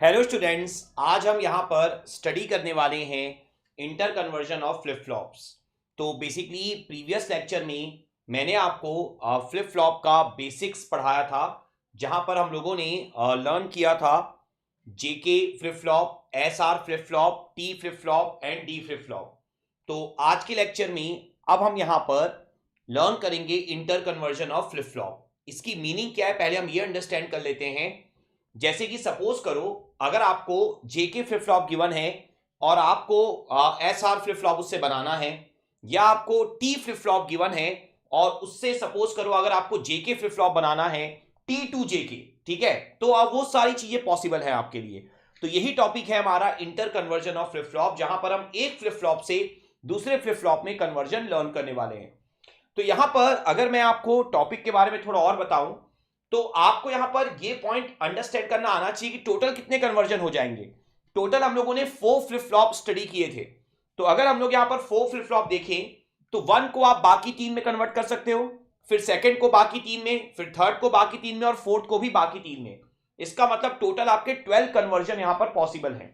Hello students, आज हम यहाँ पर स्टडी करने वाले हैं inter conversion of flip flops. तो बेसिकली प्रीवियस लेक्चर में मैंने आपको फ्लिप फ्लॉप का बेसिक्स पढ़ाया था, जहाँ पर हम लोगों ने लर्न किया था JK flip flop, SR flip flop, T flip flop and D flip flop. तो आज के लेक्चर में अब हम यहाँ पर लर्न करेंगे inter conversion of flip flop. इसकी मीनिंग क्या है पहले हम ये अंडरस्टैंड कर लेते हैं। जैसे कि सपोज करो, अगर आपको जेके फ्लिप फ्लॉप गिवन है और आपको एस आर फ्लिप फ्लॉप उससे बनाना है, या आपको टी फ्लिप फ्लॉप गिवन है और उससे सपोज करो अगर आपको जेके फ्लिप फ्लॉप बनाना है टी टू जेके, ठीक है, तो अब वो सारी चीजें पॉसिबल है आपके लिए। तो यही टॉपिक है हमारा inter conversion of flip flop, जहां पर हम एक फ्लिप फ्लॉप से दूसरे फ्लिप फ्लॉप में कन्वर्जन लर्न करने वाले हैं। तो यहां पर अगर मैं आपको टॉपिक के बारे में थोड़ा और बताऊं, तो आपको यहां पर ये पॉइंट अंडरस्टैंड करना आना चाहिए कि टोटल कितने कन्वर्जन हो जाएंगे। टोटल हम लोगों ने 4 फ्लिप फ्लॉप स्टडी किए थे। तो अगर हम लोग यहां पर 4 फ्लिप फ्लॉप देखें तो 1 को आप बाकी 3 में कन्वर्ट कर सकते हो, फिर सेकंड को बाकी 3 में, फिर थर्ड को बाकी 3 में और फोर्थ को भी बाकी 3 में। इसका मतलब टोटल आपके 12 कन्वर्जन यहां पर पॉसिबल है।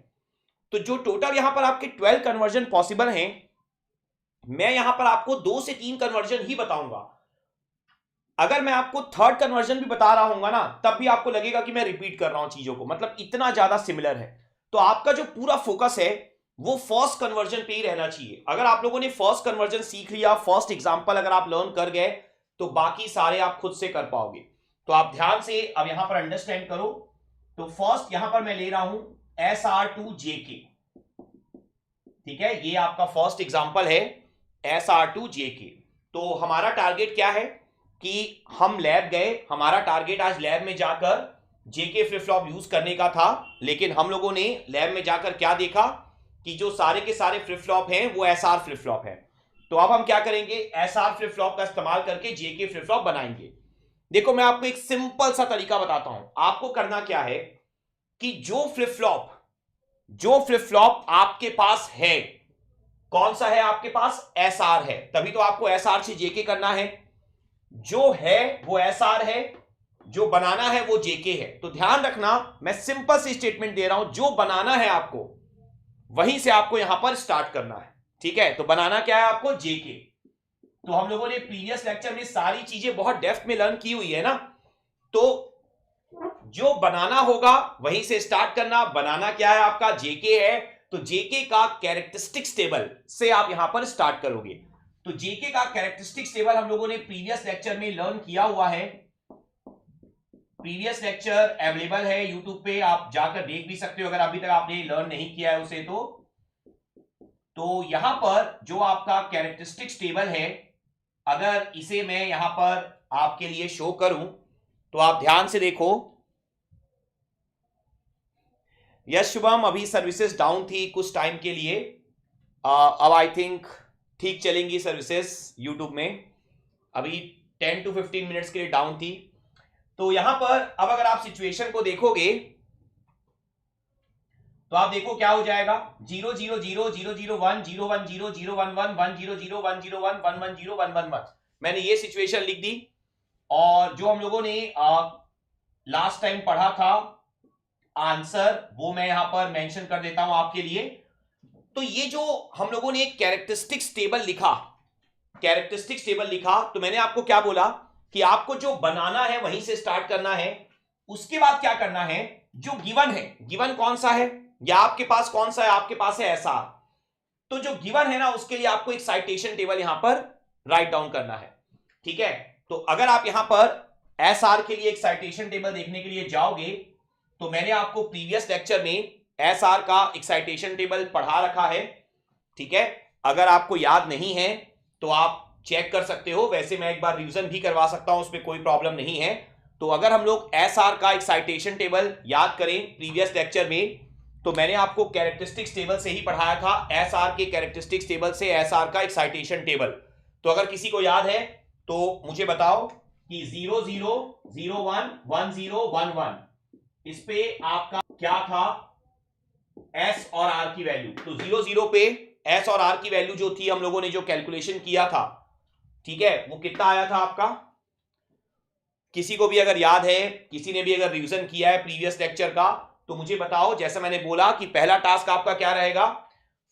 तो जो टोटल यहां पर आपके 12 कन्वर्जन पॉसिबल हैं, मैं यहां पर आपको 2 से 3 कन्वर्जन ही बताऊंगा। अगर मैं आपको थर्ड कन्वर्जन भी बता रहा हूंगा ना, तब भी आपको लगेगा कि मैं रिपीट कर रहा हूं चीजों को, मतलब इतना ज्यादा सिमिलर है। तो आपका जो पूरा फोकस है वो फर्स्ट कन्वर्जन पे ही रहना चाहिए। अगर आप लोगों ने फर्स्ट कन्वर्जन सीख लिया, फर्स्ट एग्जांपल अगर आप लर्न कर गए, तो बाकी सारे आप खुद से कर पाओगे। तो आप ध्यान से अब यहां पर अंडरस्टैंड करो। तो फर्स्ट यहां पर मैं ले रहा हूं SR2JK, ठीक है, ये आपका फर्स्ट एग्जांपल है SR2JK। तो हमारा टारगेट क्या है कि हम लैब गए, हमारा टारगेट आज लैब में जाकर जेके फ्लिप फ्लॉप यूज करने का था, लेकिन हम लोगों ने लैब में जाकर क्या देखा कि जो सारे के सारे फ्लिप फ्लॉप हैं वो एसआर फ्लिप फ्लॉप है। तो अब हम क्या करेंगे, एसआर फ्लिप फ्लॉप का इस्तेमाल करके जेके फ्लिप फ्लॉप बनाएंगे। देखो मैं आपको एक सिंपल सा तरीका बताता हूं। आपको करना क्या है कि जो फ्लिप फ्लॉप आपके पास है, कौन सा है आपके पास, एसआर है, तभी तो आपको एसआर से जेके करना है। जो है वो एसआर है, जो बनाना है वो जेके है। तो ध्यान रखना, मैं सिंपल सी स्टेटमेंट दे रहा हूं, जो बनाना है आपको वहीं से आपको यहां पर स्टार्ट करना है, ठीक है। तो बनाना क्या है आपको, जेके। तो हम लोगों ने प्रीवियस लेक्चर में सारी चीजें बहुत डेप्थ में लर्न की हुई है ना। तो जो बनाना होगा वहीं से स्टार्ट करना। बनाना क्या है आपका, जेके है, तो जेके का कैरेक्टरिस्टिक्स टेबल से आप यहां पर स्टार्ट करोगे। तो जेके का कैरेक्टरिस्टिक्स टेबल हम लोगों ने प्रीवियस लेक्चर में लर्न किया हुआ है। प्रीवियस लेक्चर अवेलेबल है यूट्यूब पे, आप जाकर देख भी सकते हो अगर अभी तक आपने लर्न नहीं किया है उसे। तो यहां पर जो आपका कैरेक्टरिस्टिक्स टेबल है, अगर इसे मैं यहां पर आपके लिए शो करूं तो आप ध्यान से देखो। यस शुभम, अभी सर्विसेज डाउन थी कुछ टाइम के लिए, अब आई थिंक ठीक चलेंगी सर्विसेज यूट्यूब में। अभी 10 to 15 मिनट्स के लिए डाउन थी। तो यहां पर अब अगर आप सिचुएशन को देखोगे तो आप देखो क्या हो जाएगा, 0 0 0 0 0 1 0 1 0 0 1 1 1 0 0 1 0 1 1 1 0 1 1 1। मैंने ये सिचुएशन लिख दी। और जो हम लोगों ने लास्ट टाइम पढ़ा था आंसर, वो मैं यहां पर मेंशन कर देता हूं आपके लिए। तो ये जो हम लोगों ने एक कैरेक्टरिस्टिक्स टेबल लिखा, तो मैंने आपको क्या बोला कि आपको जो बनाना है वहीं से स्टार्ट करना है। उसके बाद क्या करना है, जो गिवन है, गिवन कौन सा है या आपके पास कौन सा है, आपके पास है एसआर। तो जो गिवन है ना, उसके लिए आपको एक साइटेशन टेबल यहां पर राइट डाउन करना है, ठीक है। तो अगर आप यहां पर एसआर के लिए एक साइटेशन टेबल देखने के लिए जाओगे, तो मैंने आपको प्रीवियस लेक्चर में एसआर का एक साइटेशन टेबल पढ़ा रखा है, ठीक है। अगर आपको याद नहीं है तो आप चेक कर सकते हो, वैसे मैं एक बार रिवीजन भी करवा सकता हूं, उसमें कोई प्रॉब्लम नहीं है। तो अगर हम लोग एसआर का एक साइटेशन टेबल याद करें प्रीवियस लेक्चर में, तो मैंने आपको कैरेक्टरिस्टिक्स टेबल से ही पढ़ाया था, एसआर के कैरेक्टरिस्टिक्स टेबल से एसआर का एक साइटेशन टेबल। तो अगर किसी को याद है तो मुझे बताओ कि 0 0 0 1 1 0 1 1, इस पे आपका क्या था, एस और आर की वैल्यू। तो 0 0 पे एस और आर की वैल्यू जो थी, हम लोगों ने जो कैलकुलेशन किया था, ठीक है, वो कितना आया था आपका। किसी को भी अगर याद है, किसी ने भी अगर रिवीजन किया है प्रीवियस लेक्चर का, तो मुझे बताओ, जैसे मैंने बोला कि पहला टास्क आपका क्या रहेगा,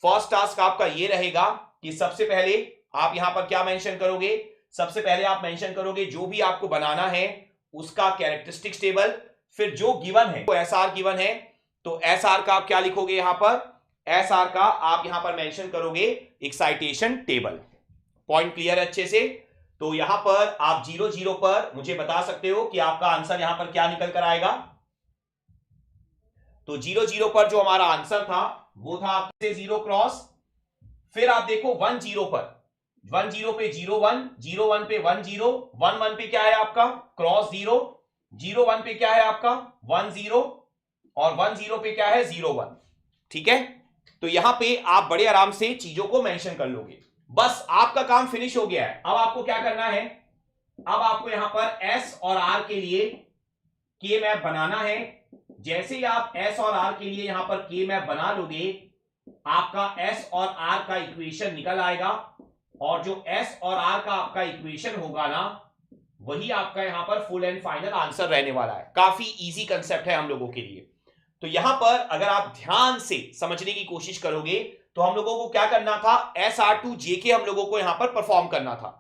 फर्स्ट टास्क आपका ये रहेगा कि सबसे पहले आप यहां पर क्या मेंशन करोगे, सबसे पहले आप मेंशन करोगे जो भी आपको बनाना है उसका कैरेक्टरिस्टिक्स टेबल, फिर जो गिवन है तो एसआर गिवन है तो एसआर का आप क्या लिखोगे, यहां पर एसआर का आप यहां पर मेंशन करोगे एक्साइटेशन टेबल। पॉइंट क्लियर है अच्छे से? तो यहां पर आप 0 0 पर मुझे बता सकते हो कि आपका आंसर यहां पर क्या निकल कर आएगा। तो 0 0 पर जो हमारा आंसर था वो था आपसे 0 क्रॉस, फिर आप देखो 1 0 पर, 1 0 पे 0 1, 0 1 पे 1 0, 1 1 पे क्या है आपका क्रॉस 0, 0 1 पे क्या है आपका 1 0 और 1 0 पे क्या है 0 1। ठीक है, तो यहां पे आप बड़े आराम से चीजों को मेंशन कर लोगे। बस आपका काम फिनिश हो गया है। अब आपको क्या करना है, अब आपको यहां पर एस और आर के लिए के मैप बनाना है। जैसे ही आप एस और आर के लिए यहां पर के मैप बना लोगे, आपका एस और आर का इक्वेशन निकल आएगा और जो एस और आर का आपका इक्वेशन होगा ना, वही आपका यहां पर फुल एंड फाइनल आंसर रहने वाला है। काफी इजी कंसेप्ट है हम लोगों के लिए। तो यहां पर अगर आप ध्यान से समझने की कोशिश करोगे तो हम लोगों को क्या करना था, एस आर टू जेके हम लोगों को यहां पर परफॉर्म करना था।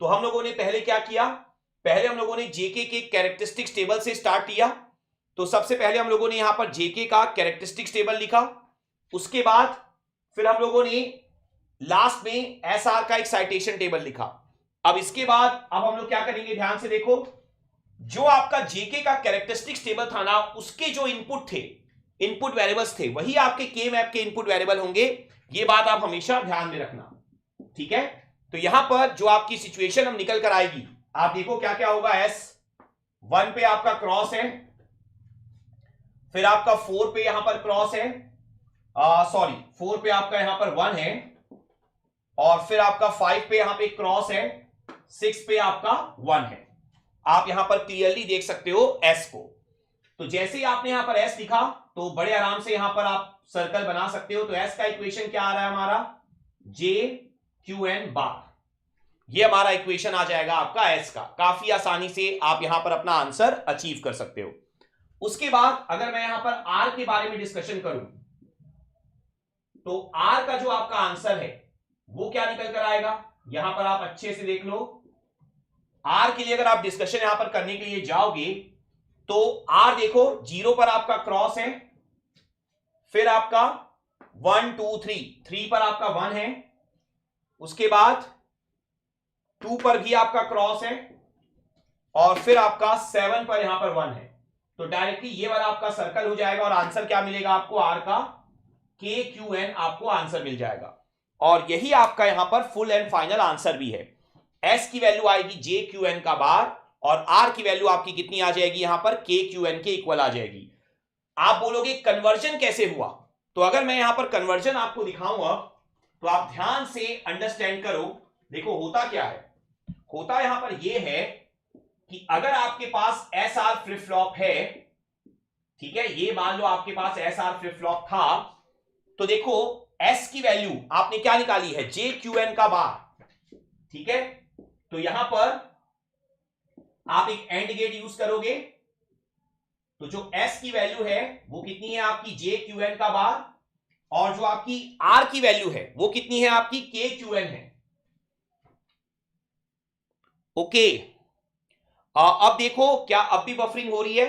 तो हम लोगों ने पहले क्या किया, पहले हम लोगों ने जेके के कैरेक्टरिस्टिक्स टेबल से स्टार्ट किया। तो सबसे पहले हम लोगों ने यहां पर जेके का कैरेक्टरिस्टिक्स टेबल लिखा, उसके बाद फिर हम लोगों ने लास्ट में एसआर का एक्साइटेशन टेबल लिखा। अब इसके बाद अब हम लोग क्या करेंगे, ध्यान से देखो, जो आपका जेके का कैरेक्टरिस्टिक्स टेबल था ना, उसके जो इनपुट थे, इनपुट वेरिएबल्स थे, वही आपके के मैप के इनपुट वेरिएबल होंगे। ये बात आप हमेशा ध्यान में रखना, ठीक है। तो यहां पर जो आपकी सिचुएशन हम निकल कर आएगी, आप देखो क्या क्या होगा। एस 1 पे आपका क्रॉस है, फिर आपका 4 पे यहां पर क्रॉस है, सॉरी 4 पे आपका यहां पर 1 है, और फिर आपका 5 पे यहां पे क्रॉस है, 6 पे आपका 1 है। आप यहां पर क्लियरली देख सकते हो एस को। तो जैसे ही आपने यहां पर एस लिखा तो बड़े आराम से यहां पर आप सर्कल बना सकते हो। तो एस का इक्वेशन क्या आ रहा है हमारा, जे क्यू एन बार, ये हमारा इक्वेशन आ जाएगा आपका एस का। काफी आसानी से आप यहां पर अपना आंसर अचीव कर सकते हो। उसके बाद अगर मैं यहां पर आर के बारे में डिस्कशन करूं तो आर का जो आपका आंसर है वो क्या निकल कर आएगा, यहां पर आप अच्छे से देख लो। आर के लिए अगर आप डिस्कशन यहां पर करने के लिए जाओगे तो आर देखो 0 पर आपका क्रॉस है, फिर आपका 1 2 3, 3 पर आपका 1 है, उसके बाद 2 पर भी आपका क्रॉस है, और फिर आपका 7 पर यहां पर 1 है। तो डायरेक्टली ये वाला आपका सर्कल हो जाएगा और आंसर क्या मिलेगा आपको, आर का के क्यू एन आपको आंसर मिल जाएगा। और यही आपका यहां पर फुल एंड फाइनल आंसर भी है। एस की वैल्यू आएगी जे क्यू एन का बार, और आर की वैल्यू आपकी कितनी आ जाएगी यहां पर, के क्यू एन के इक्वल आ जाएगी। आप बोलोगे कन्वर्जन कैसे हुआ, तो अगर मैं यहां पर कन्वर्जन आपको दिखाऊंगा तो आप ध्यान से अंडरस्टैंड करो। देखो होता क्या है, होता यहां पर यह है कि अगर आपके पास एस आर फ्लिप फ्लॉप है, ठीक है, ये मान लो आपके पास एस आर फ्लिप फ्लॉप था, तो देखो एस की वैल्यू आपने क्या निकाली है, जे क्यू एन का बार, ठीक है। तो यहां पर आप एक एंड गेट यूज करोगे, तो जो एस की वैल्यू है वो कितनी है आपकी, जे क्यू एन का बार, और जो आपकी आर की वैल्यू है वो कितनी है आपकी, के क्यू एन है। ओके, अब देखो क्या अब भी बफरिंग हो रही है,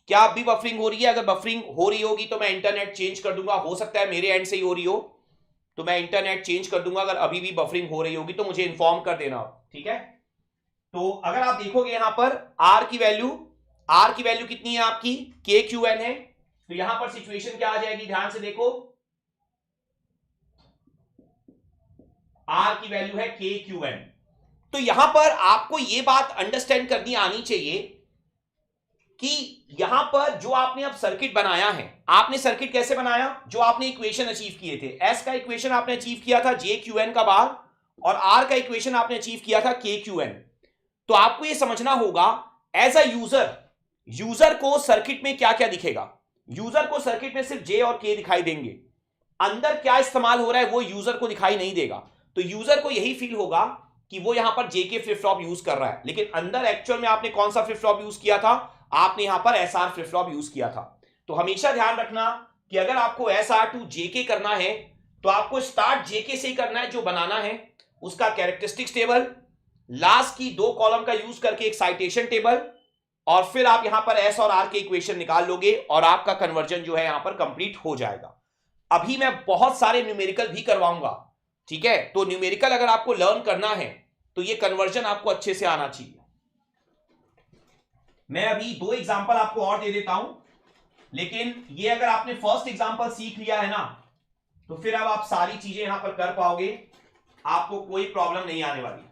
क्या अब भी बफरिंग हो रही है? अगर बफरिंग हो रही होगी तो मैं इंटरनेट चेंज कर दूंगा, हो सकता है मेरे एंड से ही हो रही हो, तो मैं इंटरनेट चेंज कर दूंगा। अगर अभी भी बफरिंग हो रही होगी तो मुझे इन्फॉर्म कर देना, ठीक है। तो अगर आप देखोगे यहां पर आर की वैल्यू कितनी है आपकी, के क्यू एन है। तो यहां पर सिचुएशन क्या आ जाएगी, ध्यान से देखो, आर की वैल्यू है के क्यू एन। तो यहां पर आपको यह बात अंडरस्टैंड करनी आनी चाहिए कि यहां पर जो आपने अब सर्किट बनाया है, आपने सर्किट कैसे बनाया, जो आपने इक्वेशन अचीव किए थे, एस का इक्वेशन आपने अचीव किया था जे क्यू एन का बार, और आर का इक्वेशन आपने अचीव किया था के क्यू एन। तो आपको यह समझना होगा एज अ यूजर को सर्किट में क्या क्या दिखेगा। यूजर को सर्किट में सिर्फ जे और के दिखाई देंगे, अंदर क्या इस्तेमाल हो रहा है वो यूजर को दिखाई नहीं देगा। तो यूजर को यही फील होगा कि वो यहां पर जेके फ्लिप फ्लॉप यूज कर रहा है, लेकिन अंदर एक्चुअल में आपने कौन सा फ्लिप फ्लॉप यूज किया था, आपने यहां पर एसआर फ्लिप फ्लॉप यूज किया था। तो हमेशा ध्यान रखना कि अगर आपको एसआर टू जेके करना है तो आपको स्टार्ट जेके से ही करना है। जो बनाना है उसका कैरेक्टरिस्टिक्स टेबल, लास्ट की 2 कॉलम का यूज करके एक्साइटेशन टेबल, और फिर आप यहां पर एस और आर के इक्वेशन निकाल लोगे और आपका कन्वर्जन जो है यहां पर कंप्लीट हो जाएगा। अभी मैं बहुत सारे न्यूमेरिकल भी करवाऊंगा, ठीक है। तो न्यूमेरिकल अगर आपको लर्न करना है तो ये कन्वर्जन आपको अच्छे से आना चाहिए। मैं अभी 2 एग्जांपल आपको और दे देता हूं, लेकिन ये अगर आपने फर्स्ट एग्जांपल सीख लिया है ना तो फिर अब आप सारी चीजें यहां पर कर पाओगे, आपको कोई प्रॉब्लम नहीं आने वाली।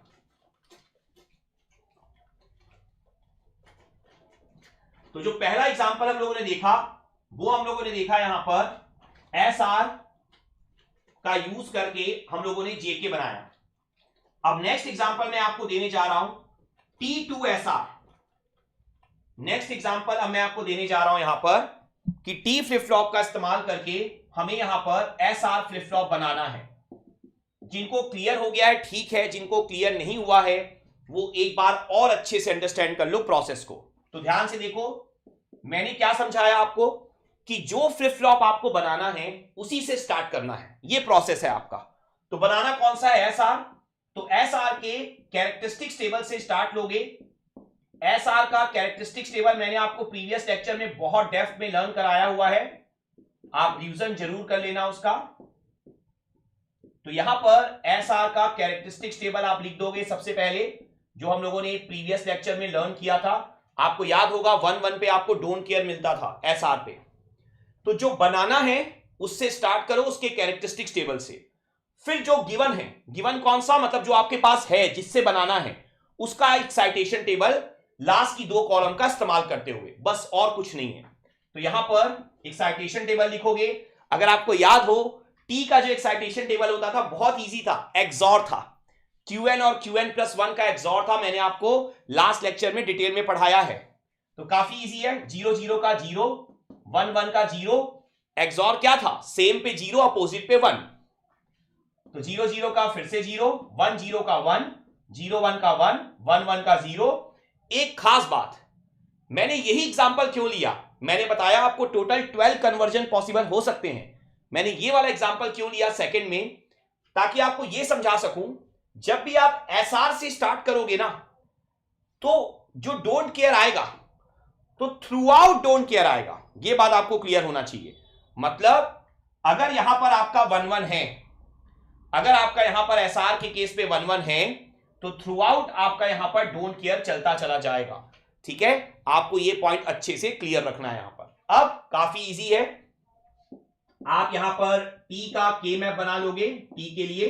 तो जो पहला एग्जांपल हम लोगों ने देखा वो हम लोगों ने देखा यहां पर एस आर का यूज करके हम लोगों ने जेके बनाया। अब नेक्स्ट एग्जांपल मैं आपको देने जा रहा हूं T2SR। नेक्स्ट एग्जांपल अब मैं आपको देने जा रहा हूं यहां पर कि टी फ्लिप फ्लॉप का इस्तेमाल करके हमें यहां पर एसआर फ्लिप फ्लॉप बनाना है। जिनको क्लियर हो गया है ठीक है, जिनको क्लियर नहीं हुआ है वो एक बार और अच्छे से अंडरस्टैंड कर लो प्रोसेस को। तो ध्यान से देखो मैंने क्या समझाया आपको कि जो फ्लिप फ्लॉप आपको बनाना है उसी से स्टार्ट करना है, ये प्रोसेस है आपका। तो बनाना कौन सा है, एसआर। तो एसआर के कैरेक्टरिस्टिक्स टेबल से स्टार्ट लोगे। एसआर का कैरेक्टरिस्टिक्स टेबल मैंने आपको प्रीवियस लेक्चर में बहुत डेप्थ में लर्न कराया हुआ है, आप रिवीजन जरूर कर लेना उसका। तो यहां पर एसआर का कैरेक्टरिस्टिक्स टेबल आप लिख दोगे सबसे पहले, जो हम लोगों ने प्रीवियस लेक्चर में लर्न किया था। आपको याद होगा 1-1 पे आपको डोंट केयर मिलता था एसआर पे। तो जो बनाना है उससे स्टार्ट करो, उसके कैरेक्टरिस्टिक्स टेबल से। फिर जो गिवन है, गिवन कौन सा, मतलब जो आपके पास है जिससे बनाना है उसका एक्साइटेशन टेबल लास्ट की 2 कॉलम का इस्तेमाल करते हुए, बस और कुछ नहीं है। तो यहां पर एक्साइटेशन टेबल लिखोगे। अगर आपको याद हो टी का जो एक्साइटेशन टेबल होता था बहुत इजी था, एक्सॉर था। क्यूएन और क्यूएन प्लस 1 का एक्सॉर था, मैंने आपको लास्ट लेक्चर में डिटेल में पढ़ाया है। तो काफी इजी है, 0-0 का 0, 1-1 का 0, एक्सॉर क्या था, सेम पे 0 अपोजिट पे 1। तो 0-0 का फिर से 0, 1-0 का 1, 0-1 का 1, 1-1 का 0। एक खास बात, मैंने यही एग्जांपल क्यों लिया, मैंने बताया आपको टोटल 12 कन्वर्जन पॉसिबल हो सकते हैं। मैंने ये वाला एग्जांपल क्यों लिया सेकंड में, ताकि आपको यह समझा सकूं जब भी आप एसआर से स्टार्ट करोगे ना तो जो डोंट केयर आएगा तो थ्रू आउट डोंट केयर आएगा, यह बात आपको क्लियर होना चाहिए। मतलब अगर यहां पर आपका 1-1 है, अगर आपका यहां पर एसआर के केस पे 1-1 है तो थ्रू आउट आपका यहां पर डोंट केयर चलता चला जाएगा, ठीक है। आपको ये पॉइंट अच्छे से क्लियर रखना है यहां पर। अब काफी इजी है, आप यहां पर टी का के मैप बना लोगे टी के लिए।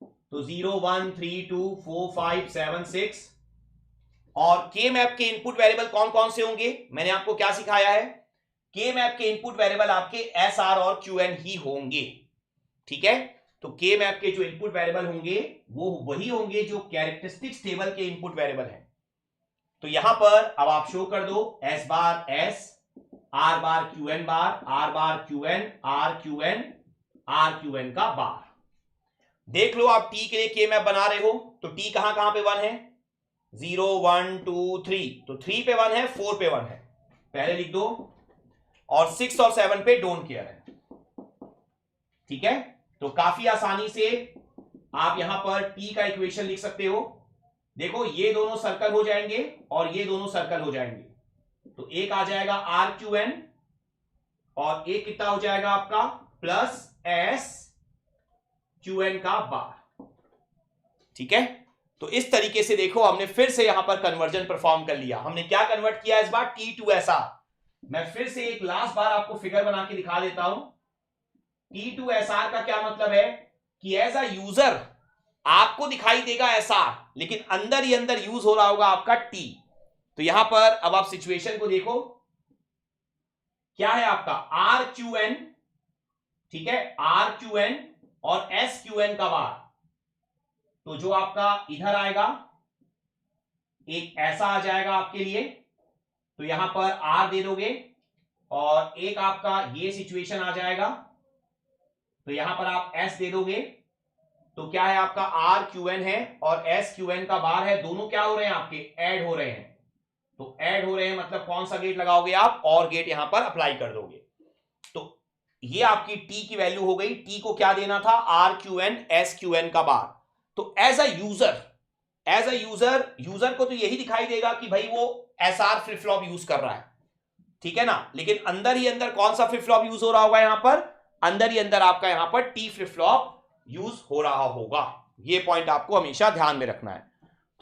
तो 0 1 3 2 4 5 7 6, और के मैप के इनपुट वेरिएबल कौन कौन से होंगे, मैंने आपको क्या सिखाया है, के मैप के इनपुट वेरिएबल आपके एस आर और क्यू एन ही होंगे, ठीक है। तो के मैप के जो इनपुट वेरिएबल होंगे वो वही होंगे जो कैरेक्टरिस्टिक्स टेबल के इनपुट वेरिएबल हैं। तो यहां पर अब आप शो कर दो S bar S, R bar Q N bar, R bar Q N, R Q N, R Q N का बार। देख लो आप टी के लिए के मैप बना रहे हो तो टी कहां कहां पे 1 है, 0 1 2 3, तो 3 पे 1 है, 4 पे 1 है, पहले लिख दो। और 6 और 7 पे डोंट केयर है, ठीक है। तो काफी आसानी से आप यहां पर टी का इक्वेशन लिख सकते हो। देखो ये दोनों सर्कल हो जाएंगे और ये दोनों सर्कल हो जाएंगे, तो एक आ जाएगा आर क्यू एन और एक कितना हो जाएगा आपका प्लस एस क्यू एन का बार, ठीक है। तो इस तरीके से देखो हमने फिर से यहां पर कन्वर्जन परफॉर्म कर लिया। हमने क्या कन्वर्ट किया इस बार, T2SR। मैं फिर से एक लास्ट बार आपको फिगर बना के दिखा देता हूं। T2SR का क्या मतलब है कि एज अ यूजर आपको दिखाई देगा SR, लेकिन अंदर ही अंदर यूज हो रहा होगा आपका T। तो यहां पर अब आप सिचुएशन को देखो, क्या है आपका RQN, ठीक है, RQN और SQN का बार। तो जो आपका इधर आएगा एक ऐसा आ जाएगा आपके लिए, तो यहां पर R दे दोगे, और एक आपका ये सिचुएशन आ जाएगा तो यहां पर आप S दे दोगे, तो क्या है आपका आर क्यू एन है और एस क्यू एन का बार है, दोनों क्या हो रहे हैं आपके ऐड हो रहे हैं। तो ऐड हो रहे हैं मतलब कौन सा गेट लगाओगे आप, और गेट यहां पर अप्लाई कर दोगे। तो ये आपकी टी की वैल्यू हो गई। टी को क्या देना था, R Q N S Q N का बार। तो एज अ यूजर को तो यही दिखाई देगा कि भाई वो S R flip flop use कर रहा है, ठीक है ना। लेकिन अंदर ही अंदर कौन सा फ्लिप फ्लॉप यूज हो रहा होगा, यहां पर अंदर ही अंदर आपका यहां पर टी फ्लिप फ्लॉप यूज हो रहा होगा। ये पॉइंट आपको हमेशा ध्यान में रखना है।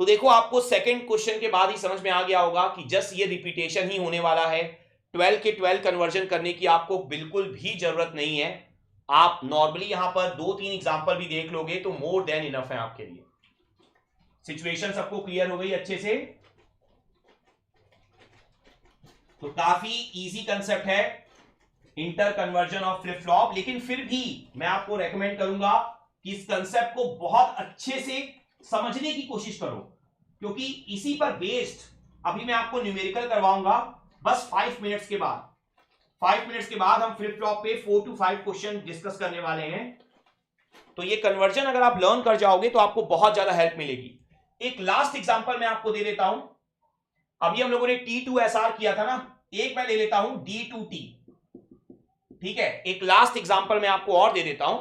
तो देखो आपको सेकंड क्वेश्चन के बाद ही समझ में आ गया होगा कि जस्ट ये रिपीटेशन ही होने वाला है। 12 के 12 कन्वर्जन करने की आपको बिल्कुल भी जरूरत नहीं है। आप नॉर्मली यहां पर 2-3 एग्जांपल भी देख लोगे तो मोर देन इनफ है आपके लिए। सिचुएशन सबको क्लियर हो गई अच्छे से। तो काफी इजी कंसेप्ट है inter conversion of flip flop, लेकिन फिर भी मैं आपको रेकमेंड करूंगा कि इस कंसेप्ट को बहुत अच्छे से समझने की कोशिश करो, क्योंकि इसी पर बेस्ड अभी मैं आपको न्यूमेरिकल करवाऊंगा बस 5 मिनट्स के बाद। 5 मिनट्स के बाद हम फ्लिप फ्लॉप पे 4 to 5 क्वेश्चन डिस्कस करने वाले हैं। तो ये कन्वर्जन अगर आप लर्न कर जाओगे तो आपको बहुत ज्यादा हेल्प मिलेगी। एक लास्ट एग्जांपल मैं आपको दे देता हूं। अभी हम लोगों ने T2SR किया था ना, एक मैं ले लेता हूं D2T, ठीक है। एक लास्ट एग्जांपल मैं आपको और दे देता हूं,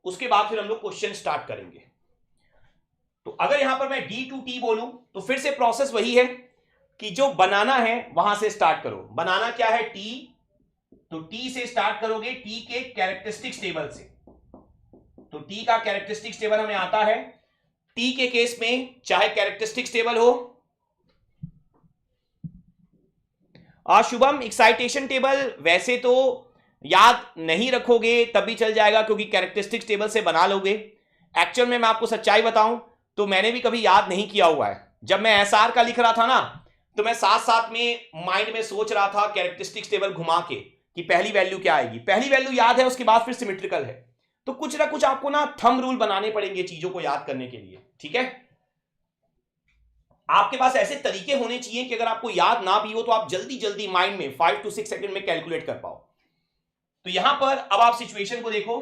उसके बाद फिर हम लोग क्वेश्चन स्टार्ट करेंगे। तो अगर यहां पर मैं D2T बोलूं तो फिर से प्रोसेस वही है कि जो बनाना है वहां से स्टार्ट करो। बनाना क्या है, T, तो T से स्टार्ट करोगे, T के कैरेक्टरिस्टिक्स टेबल से। तो T का कैरेक्टरिस्टिक्स टेबल हमें आता है। T के केस में चाहे कैरेक्टरिस्टिक्स टेबल हो, शुभम एक्साइटेशन टेबल वैसे तो याद नहीं रखोगे तब भी चल जाएगा, क्योंकि कैरेक्टरिस्टिक्स टेबल से बना लोगे। एक्चुअल में मैं आपको सच्चाई बताऊं तो मैंने भी कभी याद नहीं किया हुआ है। जब मैं एसआर का लिख रहा था ना, तो मैं साथ साथ में माइंड में सोच रहा था कैरेक्टरिस्टिक्स टेबल घुमा के कि पहली वैल्यू क्या आएगी। पहली वैल्यू याद है, उसके बाद फिर सिमेट्रिकल है। तो कुछ ना कुछ आपको ना थंब रूल बनाने पड़ेंगे चीजों को याद करने के लिए, ठीक है। आपके पास ऐसे तरीके होने चाहिए कि अगर आपको याद ना भी हो तो आप जल्दी जल्दी माइंड में 5 to 6 सेकंड में कैलकुलेट कर पाओ। तो यहां पर अब आप सिचुएशन को देखो।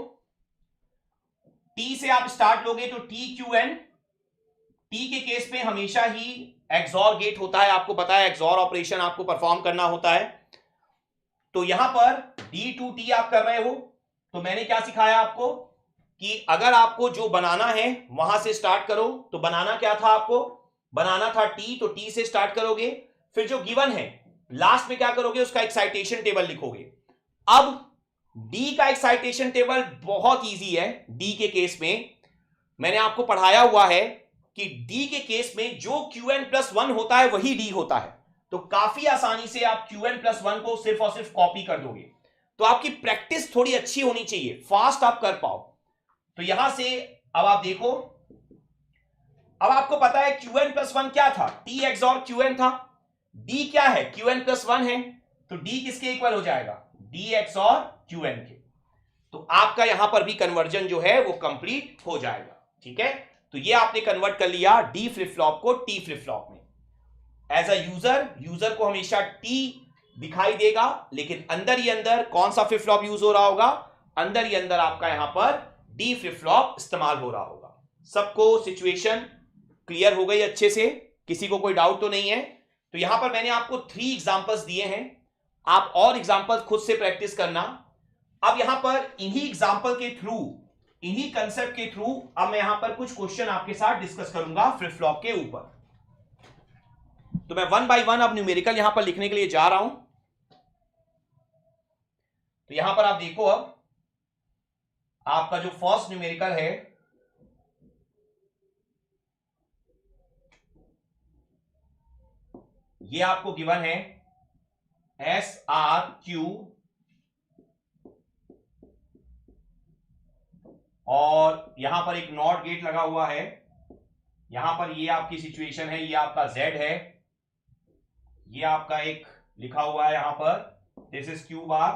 टी से आप स्टार्ट लोगे तो टी क्यू एन, टी के केस में हमेशा ही एक्सॉर गेट होता है, आपको पता है एक्सॉर ऑपरेशन आपको परफॉर्म करना होता है। तो यहां पर D2T आप कर रहे हो, तो मैंने क्या सिखाया आपको कि अगर आपको जो बनाना है वहां से स्टार्ट करो। तो बनाना क्या था आपको, बनाना था T, तो T से स्टार्ट करोगे, फिर जो गिवन है लास्ट में क्या करोगे, उसका एक्साइटेशन टेबल लिखोगे। अब D का एक्साइटेशन टेबल बहुत इजी है। D के केस में मैंने आपको पढ़ाया हुआ है कि D के केस में जो Qn+1 होता है वही D होता है। तो काफी आसानी से आप Qn+1 को सिर्फ और सिर्फ कॉपी कर दोगे। तो आपकी प्रैक्टिस थोड़ी अच्छी होनी चाहिए, फास्ट आप कर पाओ। तो यहां से अब आप देखो, अब आपको पता है Qn+1 क्या था, T XOR Qn था। D क्या है, Qn+1 है, तो D किसके इक्वल हो जाएगा, D XOR Qn के। तो आपका यहां पर भी कन्वर्जन जो है वो कंप्लीट हो जाएगा, ठीक है। तो ये आपने कन्वर्ट कर लिया D फ्लिप फ्लॉप को T फ्लिप फ्लॉप में। एज अ यूजर को हमेशा T दिखाई देगा, लेकिन अंदर ही अंदर कौन सा फ्लिप फ्लॉप यूज हो रहा होगा, अंदर ही अंदर आपका यहां पर D फ्लिप फ्लॉप इस्तेमाल हो रहा होगा। सबको सिचुएशन क्लियर हो गई अच्छे से, किसी को कोई डाउट तो नहीं है। तो यहां पर मैंने आपको 3 एग्जांपल्स दिए हैं, आप और एग्जांपल्स खुद से प्रैक्टिस करना। अब यहां पर इन्हीं एग्जांपल के थ्रू, इन्हीं कंसेप्ट के थ्रू अब मैं यहां पर कुछ क्वेश्चन आपके साथ डिस्कस करूंगा फ्लिप फ्लॉप के ऊपर। तो मैं 1 by 1 अब न्यूमेरिकल यहां पर लिखने के लिए जा रहा हूं। तो यहां पर आप देखो, अब आपका जो फर्स्ट न्यूमेरिकल है, ये आपको गिवन है SRQ, और यहां पर एक नॉट गेट लगा हुआ है। यहां पर ये आपकी सिचुएशन है, ये आपका Z है, ये आपका एक लिखा हुआ है यहां पर दिस इज Q बार।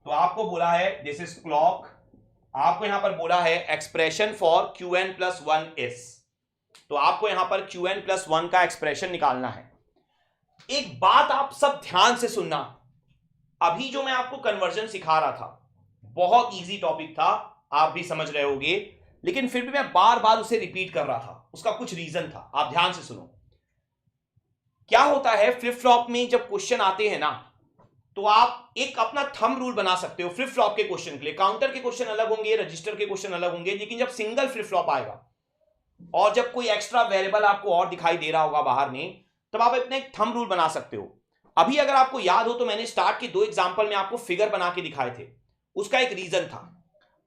तो आपको बोला है दिस इज क्लॉक, आपको यहां पर बोला है एक्सप्रेशन फॉर Qn+1 इज। तो आपको यहां पर Qn+1 का एक्सप्रेशन निकालना है। एक बात आप सब ध्यान से सुनना, अभी जो मैं आपको कन्वर्जन सिखा रहा था बहुत इजी टॉपिक था, आप भी समझ रहे होगे, लेकिन फिर भी मैं बार बार उसे रिपीट कर रहा था। उसका कुछ रीजन था, आप ध्यान से सुनो। क्या होता है फ्लिप फ्लॉप में जब क्वेश्चन आते हैं ना, तो आप एक अपना थंब रूल बना सकते हो फ्लिप फ्लॉप के क्वेश्चन के लिए। काउंटर के क्वेश्चन अलग होंगे, रजिस्टर के क्वेश्चन अलग होंगे, लेकिन जब सिंगल फ्लिप फ्लॉप आएगा और जब कोई एक्स्ट्रा वेरिएबल आपको और दिखाई दे रहा होगा बाहर में, तब आप अपना एक थंब रूल बना सकते हो। अभी अगर आपको याद हो तो मैंने स्टार्ट के 2 एग्जांपल में आपको फिगर बना के दिखाए थे। उसका एक रीजन था।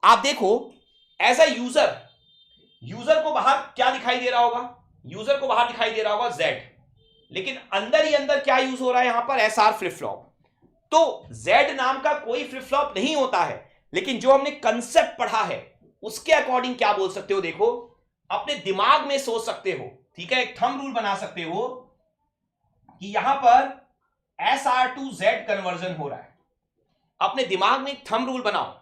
आप देखो, एज अ यूजर को बाहर क्या दिखाई दे रहा होगा? यूजर को बाहर दिखाई दे रहा होगा Z, लेकिन अंदर ही अंदर क्या यूज हो रहा है यहां पर? SR flip flop. तो Z नाम का कोई फ्लिप फ्लॉप नहीं होता है, लेकिन जो हमने कंसेप्ट पढ़ा है उसके अकॉर्डिंग क्या बोल सकते हो? देखो, अपने दिमाग में सोच सकते हो, ठीक है, एक थंब रूल बना सकते हो कि यहां पर SR to Z कन्वर्जन हो रहा है। अपने दिमाग में एक थंब रूल बनाओ।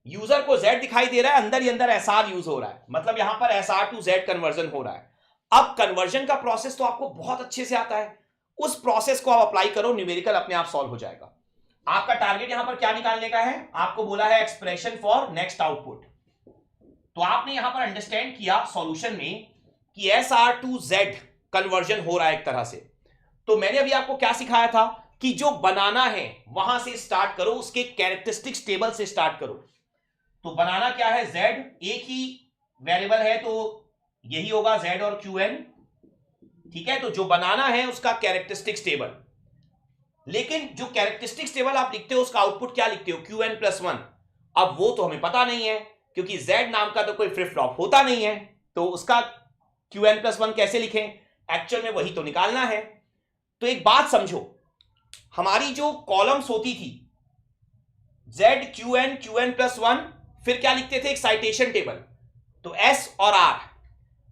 यूजर को Z दिखाई दे रहा है, अंदर ही अंदर SR यूज हो रहा है, मतलब यहां पर SR to Z कन्वर्जन हो रहा है। अब कन्वर्जन का प्रोसेस तो आपको बहुत अच्छे से आता है, उस प्रोसेस को आप अप्लाई करो, न्यूमेरिकल अपने आप सॉल्व हो जाएगा। आपका टारगेट यहां पर क्या निकालने का है? आपको बोला है एक्सप्रेशन फॉर नेक्स्ट आउटपुट। तो आपने यहां पर अंडरस्टैंड किया सॉल्यूशन में कि SR to Z कन्वर्जन हो रहा है एक तरह से। तो मैंने अभी आपको क्या सिखाया था कि जो बनाना है वहां से स्टार्ट करो, उसके कैरेक्टरिस्टिक्स टेबल से स्टार्ट करो। तो बनाना क्या है? Z, एक ही वेरिएबल है तो यही होगा Z और QN, ठीक है। तो जो बनाना है उसका कैरेक्टरिस्टिक्स टेबल, लेकिन जो कैरेक्टरिस्टिक्स टेबल आप लिखते हो उसका आउटपुट क्या लिखते हो? QN+1। अब वो तो हमें पता नहीं है, क्योंकि Z नाम का तो कोई फ्लिप फ्लॉप होता नहीं है, तो उसका QN+1 कैसे लिखें? एक्चुअल में वही तो निकालना है। तो एक बात समझो, हमारी जो कॉलम्स होती थी Z, QN, QN+1, फिर क्या लिखते थे? एक साइटेशन टेबल, तो S और R।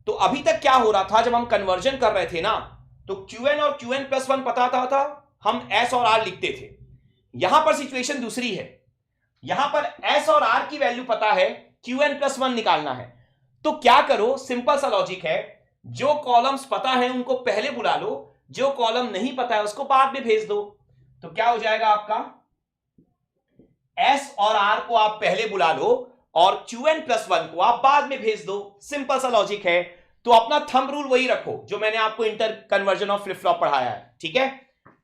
तो अभी तक क्या हो रहा था, जब हम कन्वर्जन कर रहे थे ना, तो QN और QN+1 पता था, हम S और R लिखते थे। यहां पर सिचुएशन दूसरी है, यहां पर S और R की वैल्यू पता है, QN+1 निकालना है। तो क्या करो, सिंपल सा लॉजिक है, जो कॉलम्स पता है उनको पहले बुला लो, जो कॉलम नहीं पता है उसको बाद में भेज दो। तो क्या हो जाएगा आपका? S और R को आप पहले बुला लो और QN+1 को आप बाद में भेज दो। सिंपल सा लॉजिक है। तो अपना थंब रूल वही रखो जो मैंने आपको inter conversion of flip flop पढ़ाया है, ठीक है।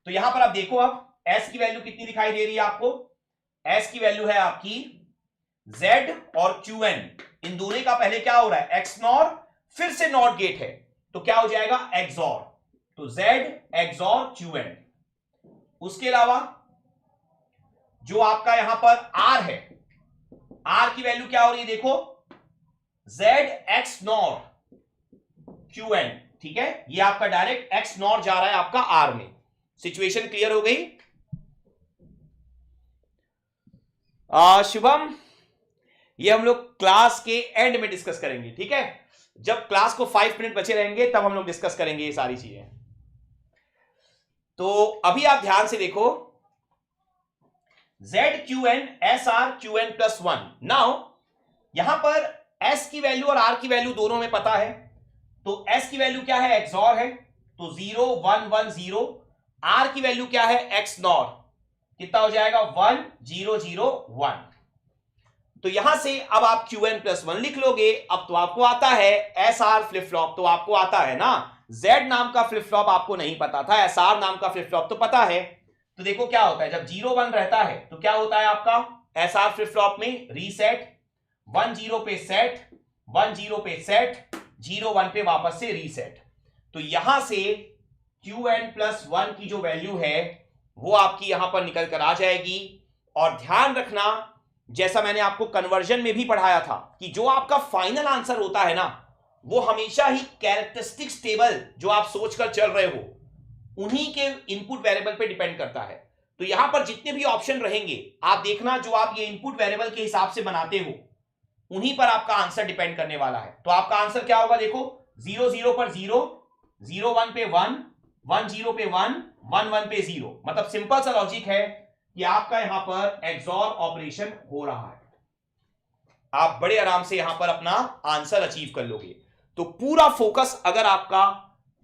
तो यहां पर आप देखो, अब S की वैल्यू कितनी दिखाई दे रही है आपको? S की वैल्यू है आपकी Z और QN, इन दोनों का पहले क्या हो रहा है? XNOR, फिर से नॉट गेट है, तो क्या हो जाएगा? XOR। तो Z XOR QN। उसके अलावा जो आपका यहां पर R है, R की वैल्यू क्या हो रही है? देखो, Z XNOR QN, ठीक है। ये आपका डायरेक्ट XNOR जा रहा है आपका R में। सिचुएशन क्लियर हो गई? शुभम, ये हम लोग क्लास के एंड में डिस्कस करेंगे, ठीक है। जब क्लास को 5 मिनट बचे रहेंगे तब हम लोग डिस्कस करेंगे ये सारी चीजें। तो अभी आप ध्यान से देखो, Z QN SR QN+1। Now यहां पर S की वैल्यू और R की वैल्यू दोनों में पता है, तो S की वैल्यू क्या है? XOR है, तो 0 1 1 0। R की वैल्यू क्या है? XNOR, कितना हो जाएगा? 1 0 0 1। तो यहां से अब आप QN+1 लिख लोगे। अब तो आपको आता है SR फ्लिप फ्लॉप, तो आपको आता है ना। Z नाम का फ्लिप फ्लॉप आपको नहीं पता था, SR नाम का फ्लिप फ्लॉप तो पता है। तो देखो क्या होता है, जब 0 1 रहता है तो क्या होता है आपका SR फ्लिप फ्लॉप में? रीसेट, 1 0 पे सेट, 1 0 पे सेट, 0 1 पे वापस से रीसेट। तो यहां से QN+1 की जो वैल्यू है वो आपकी यहां पर निकल कर आ जाएगी। और ध्यान रखना, जैसा मैंने आपको कन्वर्जन में भी पढ़ाया था, कि जो आपका फाइनल आंसर होता है ना, वो हमेशा ही कैरेक्टरिस्टिक्स टेबल जो आप सोचकर चल रहे हो उन्हीं के इनपुट वेरिएबल पे डिपेंड करता है। तो यहां पर जितने भी ऑप्शन रहेंगे आप देखना, जो आप ये इनपुट वेरिएबल के हिसाब से बनाते हो उन्हीं पर आपका आंसर डिपेंड करने वाला है। तो आपका आंसर क्या होगा? देखो, 0 0 पर 0, 0 1 पे 1, 1 0 पे 1, 1 1 पे 0। मतलब सिंपल सा लॉजिक है कि आपका यहां पर XOR ऑपरेशन हो रहा है। आप बड़े आराम से यहां पर अपना आंसर अचीव कर लोगे। तो पूरा फोकस अगर आपका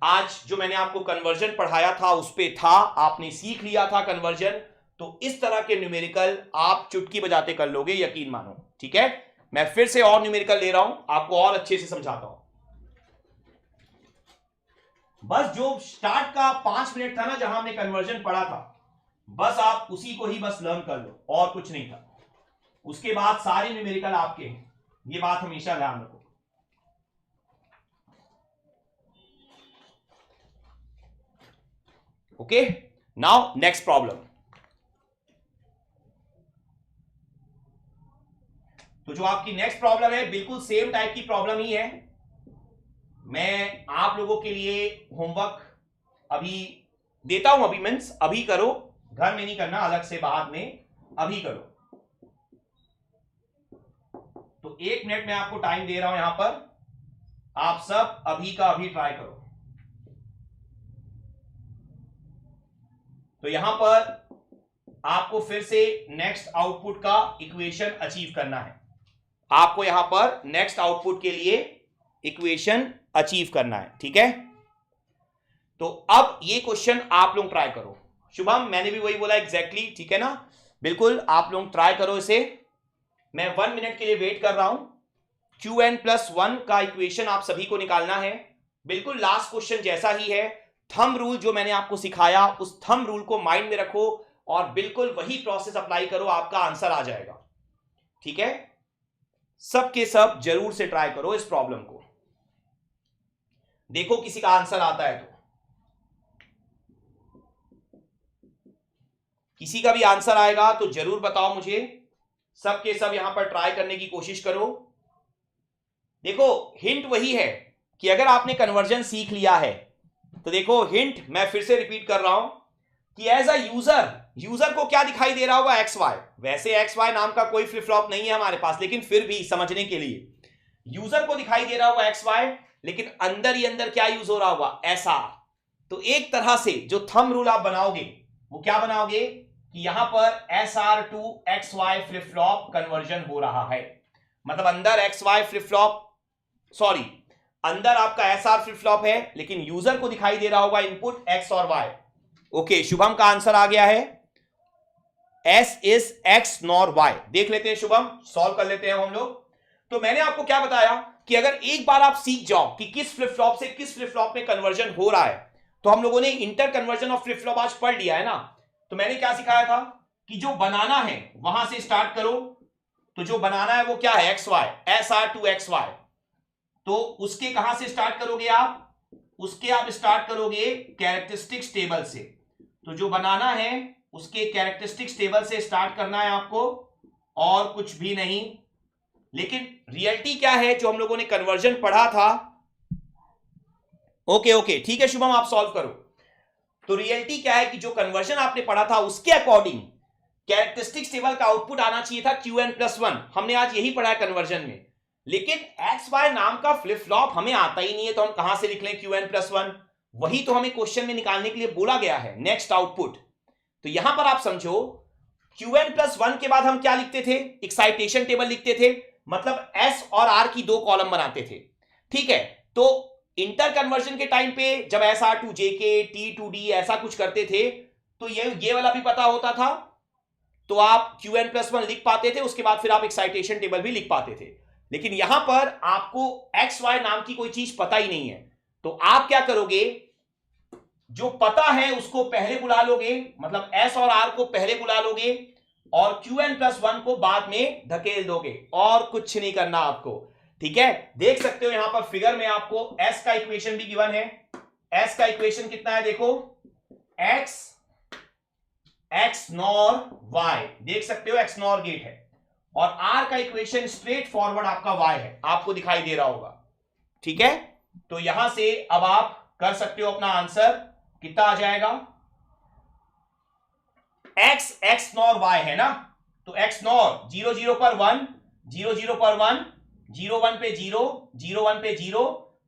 आज जो मैंने आपको कन्वर्जन पढ़ाया था उस पे था, आपने सीख लिया था कन्वर्जन, तो इस तरह के न्यूमेरिकल आप चुटकी बजाते कर लोगे, यकीन मानो, ठीक है। मैं फिर से और न्यूमेरिकल ले रहा हूं, आपको और अच्छे से समझाता हूं। बस जो स्टार्ट का 5 मिनट था ना जहां हमने कन्वर्जन पढ़ा था, बस आप उसी को ही बस लर्न कर लो, और कुछ नहीं था। उसके बाद सारे न्यूमेरिकल आपके हैं, ये बात हमेशा ध्यान रखो। Okay, now next problem. तो जो आपकी नेक्स्ट प्रॉब्लम है बिल्कुल सेम टाइप की प्रॉब्लम ही है। मैं आप लोगों के लिए होमवर्क अभी देता हूं, अभी मीन्स अभी करो, घर में नहीं करना, अलग से बाद में, अभी करो। तो 1 मिनट में आपको टाइम दे रहा हूं यहां पर, आप सब अभी का अभी ट्राई करो। तो यहां पर आपको फिर से नेक्स्ट आउटपुट का इक्वेशन अचीव करना है। आपको यहां पर नेक्स्ट आउटपुट के लिए इक्वेशन अचीव करना है, ठीक है। तो अब ये क्वेश्चन आप लोग ट्राई करो। शुभम, मैंने भी वही बोला एग्जैक्टली, ठीक है ना, बिल्कुल आप लोग ट्राई करो इसे। मैं 1 मिनट के लिए वेट कर रहा हूं। Qn+1 का इक्वेशन आप सभी को निकालना है, बिल्कुल लास्ट क्वेश्चन जैसा ही है। थंब रूल जो मैंने आपको सिखाया, उस थंब रूल को माइंड में रखो और बिल्कुल वही प्रोसेस अप्लाई करो, आपका आंसर आ जाएगा, ठीक है। सबके सब जरूर से ट्राई करो इस प्रॉब्लम को, देखो किसी का आंसर आता है तो। किसी का भी आंसर आएगा तो जरूर बताओ मुझे। सबके सब यहां पर ट्राई करने की कोशिश करो। देखो हिंट वही है कि अगर आपने कन्वर्जन सीख लिया है तो देखो हिंट मैं फिर से रिपीट कर रहा हूं कि एज अ यूजर को क्या दिखाई दे रहा होगा, एक्स वाई। वैसे एक्स वाई नाम का कोई फ्लिप फ्लॉप नहीं है हमारे पास, लेकिन फिर भी समझने के लिए यूजर को दिखाई दे रहा होगा एक्स वाई, लेकिन अंदर ही अंदर क्या यूज हो रहा होगा, एस आर। तो एक तरह से जो थंब रूल आप बनाओगे वो क्या बनाओगे कि यहां पर SR to XY flip flop conversion हो रहा है, मतलब अंदर XY फ्लिप फ्लॉप, सॉरी अंदर आपका SR फ्लिप फ्लॉप है, लेकिन यूजर को दिखाई दे रहा होगा इनपुट X और Y। ओके, शुभम का आंसर आ गया है, S is X nor Y। देख लेते हैं शुभम, सॉल्व कर लेते हैं हम लोग। तो मैंने आपको क्या बताया कि अगर एक बार आप सीख जाओ कि किस फ्लिप फ्लॉप से किस फ्लिप फ्लॉप में कन्वर्जन हो रहा है, तो हम लोगों ने inter conversion of flip flop आज पढ़ लिया है ना। तो मैंने क्या सिखाया था कि जो बनाना है वहां से स्टार्ट करो। तो जो बनाना है वो क्या है, XY, SR टू XY। तो उसके कहां से स्टार्ट करोगे आप, उसके आप स्टार्ट करोगे कैरेक्टरिस्टिक्स टेबल से। तो जो बनाना है उसके कैरेक्टरिस्टिक्स टेबल से स्टार्ट करना है आपको, और कुछ भी नहीं। लेकिन रियलिटी क्या है जो हम लोगों ने कन्वर्जन पढ़ा था, ओके ठीक है शुभम आप सॉल्व करो। तो रियलिटी क्या है कि जो कन्वर्जन आपने पढ़ा था उसके अकॉर्डिंग कैरेक्टरिस्टिक्स टेबल का आउटपुट आना चाहिए था Qn+1। हमने आज यही पढ़ा है कन्वर्जन में, लेकिन XY नाम का फ्लिप फ्लॉप हमें आता ही नहीं है, तो हम कहां से लिख लें Qn+1। वही तो हमें क्वेश्चन में निकालने के लिए बोला गया है, नेक्स्ट आउटपुट। तो यहां पर आप समझो Qn+1 के बाद हम क्या लिखते थे, एक्साइटेशन टेबल लिखते थे, मतलब S और R की 2 कॉलम बनाते थे, ठीक है। तो इंटर कन्वर्जन के टाइम पे जब SR to JK T to D ऐसा कुछ करते थे, तो ये वाला भी पता होता था, तो आप Qn+1 लिख पाते थे, उसके बाद फिर आप एक्साइटेशन टेबल भी लिख पाते थे। लेकिन यहां पर आपको XY नाम की कोई चीज पता ही नहीं है, तो आप क्या करोगे, जो पता है उसको पहले बुला लोगे, मतलब S और R को पहले बुला लोगे और Qn+1 को बाद में धकेल दोगे, और कुछ नहीं करना आपको, ठीक है। देख सकते हो यहां पर फिगर में आपको S का इक्वेशन भी गिवन है। S का इक्वेशन कितना है देखो, X नॉर Y, देख सकते हो X नॉर गेट है, और R का इक्वेशन स्ट्रेट फॉरवर्ड आपका Y है, आपको दिखाई दे रहा होगा, ठीक है। तो यहां से अब आप कर सकते हो अपना आंसर, कितना आ जाएगा, X नॉर Y है ना, तो X नॉर 0 0 पर 1, 0 0 पर 1, 0 1 पे 0, 0 1 पे 0,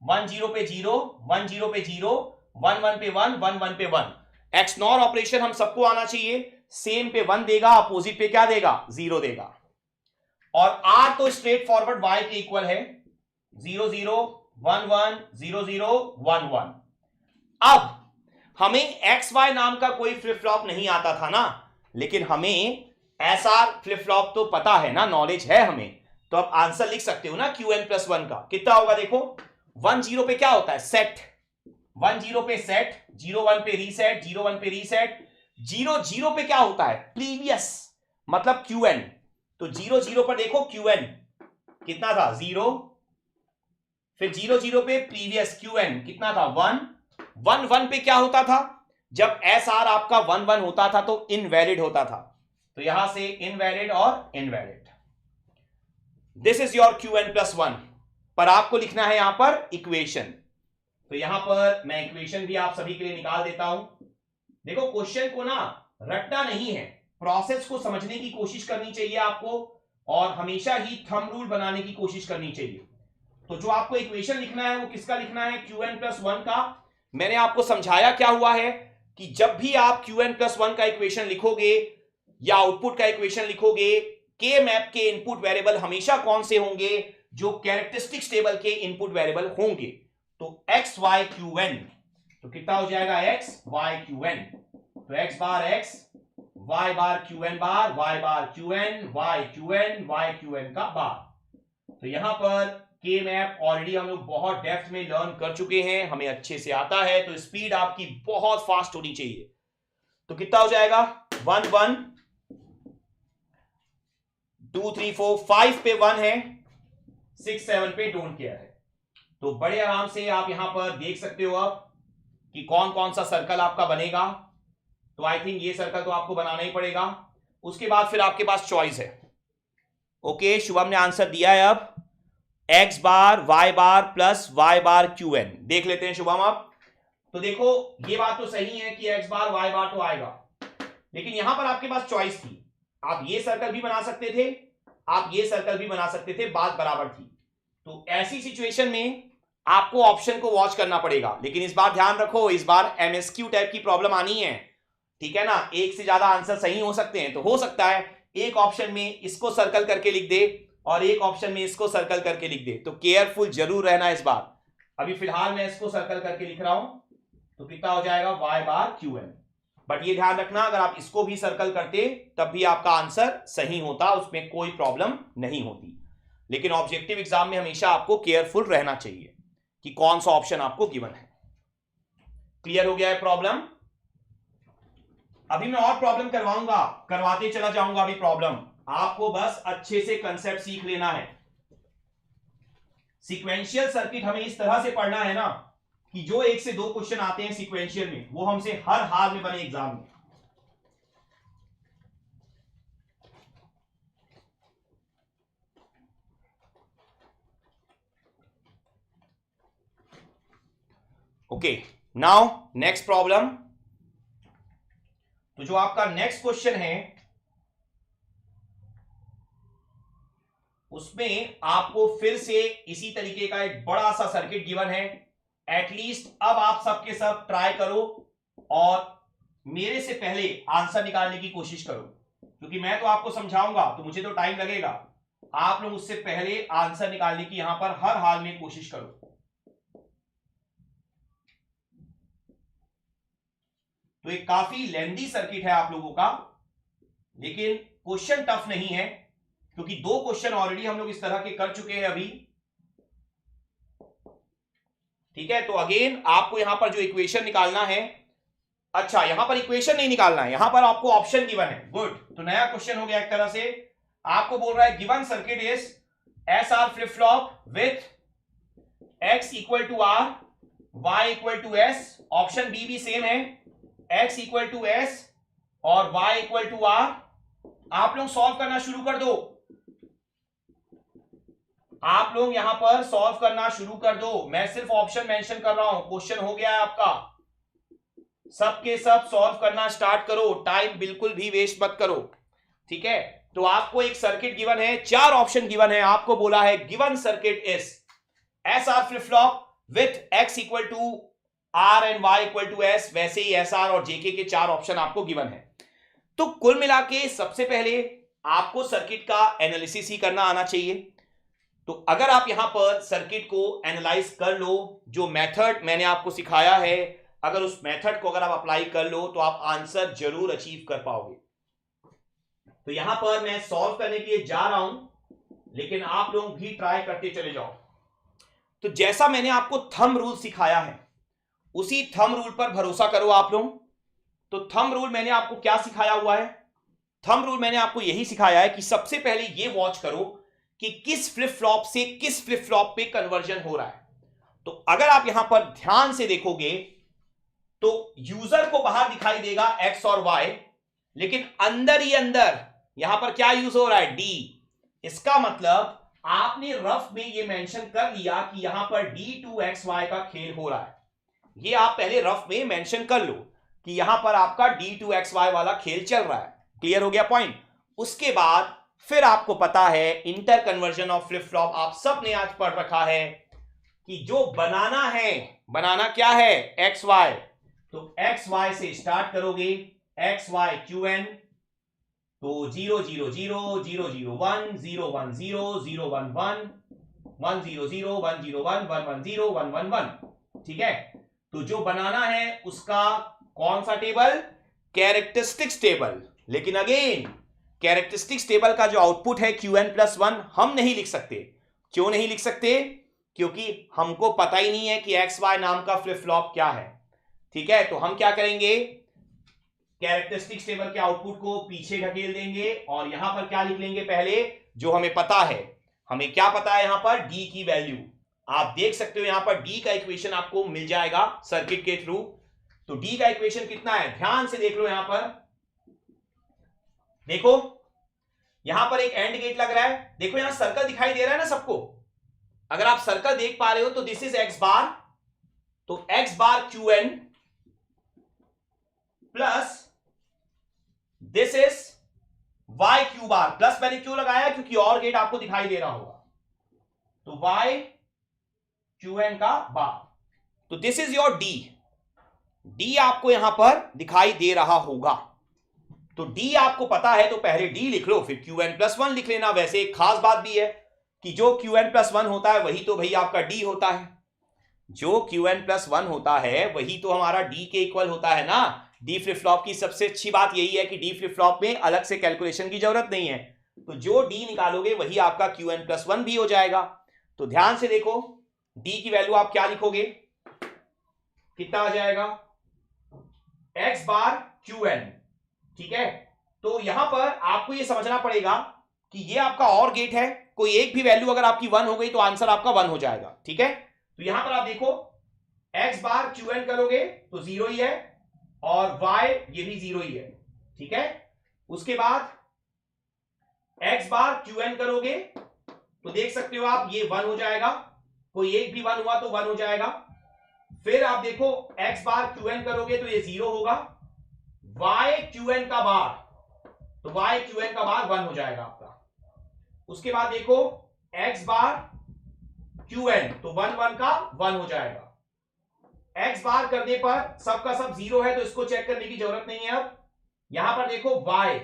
1 0 पे 0, 1 0 पे 0, 1 1 पे 1, 1 1 पे 1। एक्स नॉर ऑपरेशन हम सबको आना चाहिए, सेम पे 1 देगा, अपोजिट पे क्या देगा, 0 देगा। और R तो स्ट्रेट फॉरवर्ड Y के इक्वल है, 0 0 1 1 0 0 1 1। अब हमें XY नाम का कोई फ्लिप फ्लॉप नहीं आता था ना, लेकिन हमें SR फ्लिप फ्लॉप तो पता है ना, नॉलेज है हमें। तो आप आंसर लिख सकते हो ना Qn+1 का कितना होगा। देखो 1 0 पे क्या होता है सेट, 1 0 पे सेट, 0 1 पे रीसेट, 0 1 पे रीसेट, 0 0 पे क्या होता है प्रीवियस मतलब Qn। तो 0 0 पर देखो Qn कितना था 0, फिर 0 0 पे प्रीवियस Qn कितना था 1, 1 1 पे क्या होता था जब SR आपका 1 1 होता था तो इनवैलिड होता था, तो यहां से इनवैलिड और invalid. This is your Qn+1, पर आपको लिखना है यहां पर इक्वेशन। तो यहां पर मैं इक्वेशन भी आप सभी के लिए निकाल देता हूं। देखो क्वेश्चन को ना रटना नहीं है, प्रोसेस को समझने की कोशिश करनी चाहिए आपको, और हमेशा ही थंब रूल बनाने की कोशिश करनी चाहिए। तो जो आपको इक्वेशन लिखना है वो किसका लिखना है Qn+1 का। मैंने आपको समझाया क्या हुआ है कि जब भी आप Qn+1 का इक्वेशन लिखोगे या आउटपुट का इक्वेशन लिखोगे, के मैप के इनपुट वेरिएबल हमेशा कौन से होंगे, जो कैरेक्टरिस्टिक्स टेबल के इनपुट वेरिएबल होंगे। तो x y Qn, तो कितना हो जाएगा x y Qn, तो x बार x, y बार Qn बार, y बार Qn, y Qn, y Qn का बार। तो यहां पर के मैप ऑलरेडी हम लोग बहुत डेप्थ में लर्न कर चुके हैं, हमें अच्छे से आता है, तो स्पीड आपकी बहुत फास्ट होनी चाहिए। तो कितना हो जाएगा 1 1 2 3 4 5 पे 1 है, 6 7 पे डोंट केयर है। तो बड़े आराम से आप यहां पर देख सकते हो अब कि कौन कौन सा सर्कल आपका बनेगा। तो आई थिंक ये सर्कल तो आपको बनाना ही पड़ेगा। उसके बाद फिर आपके पास चॉइस है। ओके, शुभम ने आंसर दिया है अब x बार y बार प्लस y बार Qn। देख लेते हैं शुभम अब। तो देखो ये बात तो सही है कि x बार y बार तो आएगा, लेकिन यहां पर आपके पास चॉइस थी, आप ये सर्कल भी बना सकते थे, आप ये सर्कल भी बना सकते थे, बात बराबर थी। तो ऐसी सिचुएशन में आपको ऑप्शन को वॉच करना पड़ेगा, लेकिन इस बार ध्यान रखो, इस बार एमएसक्यू टाइप की प्रॉब्लम आनी है, ठीक है ना। एक से ज्यादा आंसर सही हो सकते हैं, तो हो सकता है एक ऑप्शन में इसको सर्कल करके लिख दे और एक ऑप्शन में इसको सर्कल करके लिख दे, तो केयरफुल जरूर रहना इस बार। अभी फिलहाल मैं इसको सर्कल करके लिख रहा हूं, तो कितना हो जाएगा y बार Qn। बट ये ध्यान रखना अगर आप इसको भी सर्कल करते तब भी आपका आंसर सही होता, उसमें कोई प्रॉब्लम नहीं होती। लेकिन ऑब्जेक्टिव एग्जाम में हमेशा आपको केयरफुल रहना चाहिए कि कौन सा ऑप्शन आपको गिवन है। क्लियर हो गया है प्रॉब्लम। अभी मैं और प्रॉब्लम करवाऊंगा, करवाते चला जाऊंगा अभी प्रॉब्लम, आपको बस अच्छे से कंसेप्ट सीख लेना है। सीक्वेंशियल सर्किट हमें इस तरह से पढ़ना है ना कि जो 1 से 2 क्वेश्चन आते हैं सीक्वेंशियल में वो हमसे हर हाल में बने एग्जाम में। Okay, now next problem. तो जो आपका नेक्स्ट क्वेश्चन है उसमें आपको फिर से इसी तरीके का एक बड़ा सा सर्किट गिवन है। एटलीस्ट अब आप सबके सब ट्राई करो और मेरे से पहले आंसर निकालने की कोशिश करो, क्योंकि मैं तो आपको समझाऊंगा तो मुझे तो टाइम लगेगा, आप लोग उससे पहले आंसर निकालने की यहां पर हर हाल में कोशिश करो। तो एक काफी लेंथी सर्किट है आप लोगों का, लेकिन क्वेश्चन टफ नहीं है, क्योंकि 2 क्वेश्चन ऑलरेडी हम लोग इस तरह के कर चुके हैं अभी, ठीक है। तो अगेन आपको यहां पर जो इक्वेशन निकालना है, अच्छा यहां पर इक्वेशन नहीं निकालना है, यहां पर आपको ऑप्शन गिवन है। गुड, तो नया क्वेश्चन हो गया एक तरह से। आपको बोल रहा है given circuit is SR flip flop with x equal to R, y equal to S, option B भी सेम है, x इक्वल टू S और y इक्वल टू R। आप लोग सॉल्व करना शुरू कर दो, आप लोग यहां पर सॉल्व करना शुरू कर दो, मैं सिर्फ ऑप्शन मेंशन कर रहा हूं। क्वेश्चन हो गया है आपका, सबके सब सॉल्व करना स्टार्ट करो, टाइम बिल्कुल भी वेस्ट मत करो, ठीक है। तो आपको एक सर्किट गिवन है, 4 ऑप्शन गिवन है, आपको बोला है given circuit is SR flip flop with x equal to R and y equal to S, वैसे ही SR और JK के 4 ऑप्शन आपको गिवन है। तो कुल मिला के सबसे पहले आपको सर्किट का एनालिसिस ही करना आना चाहिए। तो अगर आप यहां पर सर्किट को एनालाइज कर लो, जो मेथड मैंने आपको सिखाया है, अगर उस मेथड को अगर आप अप्लाई कर लो तो आप आंसर जरूर अचीव कर पाओगे। तो यहां पर मैं सॉल्व करने के लिए जा रहा हूं, लेकिन आप लोग भी ट्राई करते चले जाओ। तो जैसा मैंने आपको थंब रूल सिखाया है उसी थंब रूल पर भरोसा करो आप लोग। तो थंब रूल मैंने आपको क्या सिखाया हुआ है? थंब रूल मैंने आपको यही सिखाया है कि सबसे पहले ये वॉच करो कि किस फ्लिप फ्लॉप से किस फ्लिप फ्लॉप पे कन्वर्जन हो रहा है। तो अगर आप यहां पर ध्यान से देखोगे तो यूजर को बाहर दिखाई देगा एक्स और वाई, लेकिन अंदर ही अंदर यहां पर क्या यूज हो रहा है? डी। इसका मतलब आपने रफ में ये मेंशन कर लिया कि यहां पर d2xy का खेल हो रहा है। ये आप पहले रफ में मेंशन कर लो कि यहां पर आपका d2xy वाला खेल चल रहा है। क्लियर हो गया पॉइंट? उसके बाद फिर आपको पता है inter conversion of flip flop आप सब ने आज पढ़ रखा है कि जो बनाना है, बनाना क्या है? X Y. तो एक्स वाई से स्टार्ट करोगे, एक्स वाई क्यू एन, तो 0 0 0 0 0 1 0 1 0 0 1 1 1 0 0 1 0 1 1 1 0 1 1 1। ठीक है, तो जो बनाना है उसका कौन सा टेबल? Characteristics table. लेकिन अगेन कैरेक्टरिस्टिक्स टेबल का जो आउटपुट है Qn+1 हम नहीं लिख सकते। क्यों नहीं लिख सकते? क्योंकि हमको पता ही नहीं है कि एक्स वाई नाम का फ्लिप फ्लॉप क्या है। ठीक है, तो हम क्या करेंगे? कैरेक्टरिस्टिक्स टेबल के आउटपुट को पीछे ढकेल देंगे और यहां पर क्या लिख लेंगे? पहले जो हमें पता है। हमें क्या पता है? यहां पर डी की वैल्यू आप देख सकते हो, यहां पर डी का इक्वेशन आपको मिल जाएगा सर्किट के थ्रू। तो डी का इक्वेशन कितना है? ध्यान से देख लो, यहां पर देखो, यहां पर एक एंड गेट लग रहा है। देखो यहां सर्कल दिखाई दे रहा है ना सबको? अगर आप सर्कल देख पा रहे हो तो दिस इज एक्स बार, तो X bar Q N plus this is Y Q bar. Plus मैंने क्यों लगाया? क्योंकि और गेट आपको दिखाई दे रहा होगा। तो वाई क्यू एन का बार, तो this is your D. D आपको यहां पर दिखाई दे रहा होगा। तो डी आपको पता है तो पहले डी लिख लो, फिर Qn+1 लिख लेना। वैसे एक खास बात भी है कि जो Qn+1 होता है वही तो भाई आपका डी होता है। जो Qn+1 होता है वही तो हमारा डी के इक्वल होता है ना। डी फ्लिप फ्लॉप की सबसे अच्छी बात यही है कि डी फ्लिप फ्लॉप में अलग से कैलकुलेशन की जरूरत नहीं है। तो जो डी निकालोगे वही आपका Qn+1 भी हो जाएगा। तो ध्यान से देखो, डी की वैल्यू आप क्या लिखोगे? कितना आ जाएगा? X bar Q N. ठीक है, तो यहां पर आपको यह समझना पड़ेगा कि ये आपका और गेट है। कोई एक भी वैल्यू अगर आपकी 1 हो गई तो आंसर आपका 1 हो जाएगा। ठीक है, तो यहां पर आप देखो एक्स बार क्यू एन करोगे तो 0 ही है और y ये भी 0 ही है। ठीक है, उसके बाद एक्स बार क्यू एन करोगे तो देख सकते हो आप ये 1 हो जाएगा। कोई एक भी 1 हुआ तो 1 हो जाएगा। फिर आप देखो एक्स बार क्यू एन करोगे तो ये 0 होगा। y क्यू एन का बार, तो y क्यू एन का बार 1 हो जाएगा आपका। उसके बाद देखो x बार क्यू एन, तो 1 1 का 1 हो जाएगा। x बार करने पर सबका सब 0 है तो इसको चेक करने की जरूरत नहीं है। अब यहां पर देखो y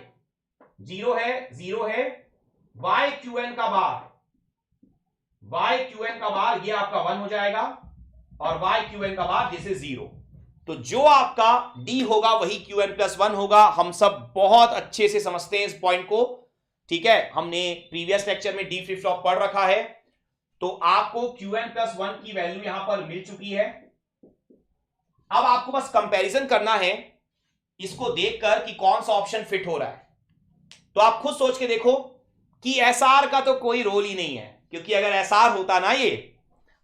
0 है, 0 है। y क्यू एन का बार, y क्यू एन का बार ये आपका 1 हो जाएगा और y क्यू एन का बार दिस इज 0। तो जो आपका d होगा वही Qn+1 होगा। हम सब बहुत अच्छे से समझते हैं इस पॉइंट को। ठीक है, हमने प्रीवियस लेक्चर में डी फ्लिप फ्लॉप पढ़ रखा है। तो आपको Qn+1 की वैल्यू यहां पर मिल चुकी है। अब आपको बस कंपैरिजन करना है इसको देखकर कि कौन सा ऑप्शन फिट हो रहा है। तो आप खुद सोच के देखो कि एसआर का तो कोई रोल ही नहीं है, क्योंकि अगर एसआर होता ना, ये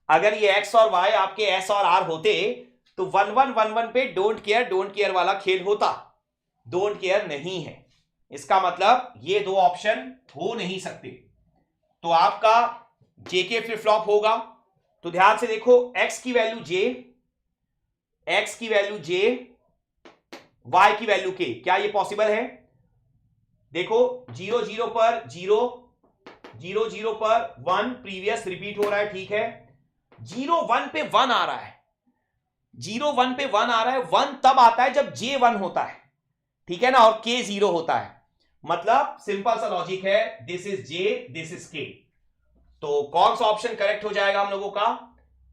अगर ये एक्स और वाई आपके एस और आर होते तो 1 1 1 1 पे डोंट केयर वाला खेल होता। डोंट केयर नहीं है, इसका मतलब ये दो ऑप्शन हो नहीं सकते। तो आपका जेके फ्लिप फ्लॉप होगा। तो ध्यान से देखो, एक्स की वैल्यू जे, एक्स की वैल्यू जे, वाई की वैल्यू के। क्या ये पॉसिबल है? देखो 0 0 पर 0, 0 0 पर 1, प्रीवियस रिपीट हो रहा है। ठीक है, 0 1 पे 1 आ रहा है, 0 1 पे 1 आ रहा है। 1 तब आता है जब J 1 होता है, ठीक है ना, और K 0 होता है। मतलब सिंपल सा लॉजिक है, this is J, this is K। तो कौन सा ऑप्शन करेक्ट हो जाएगा हम लोगों का?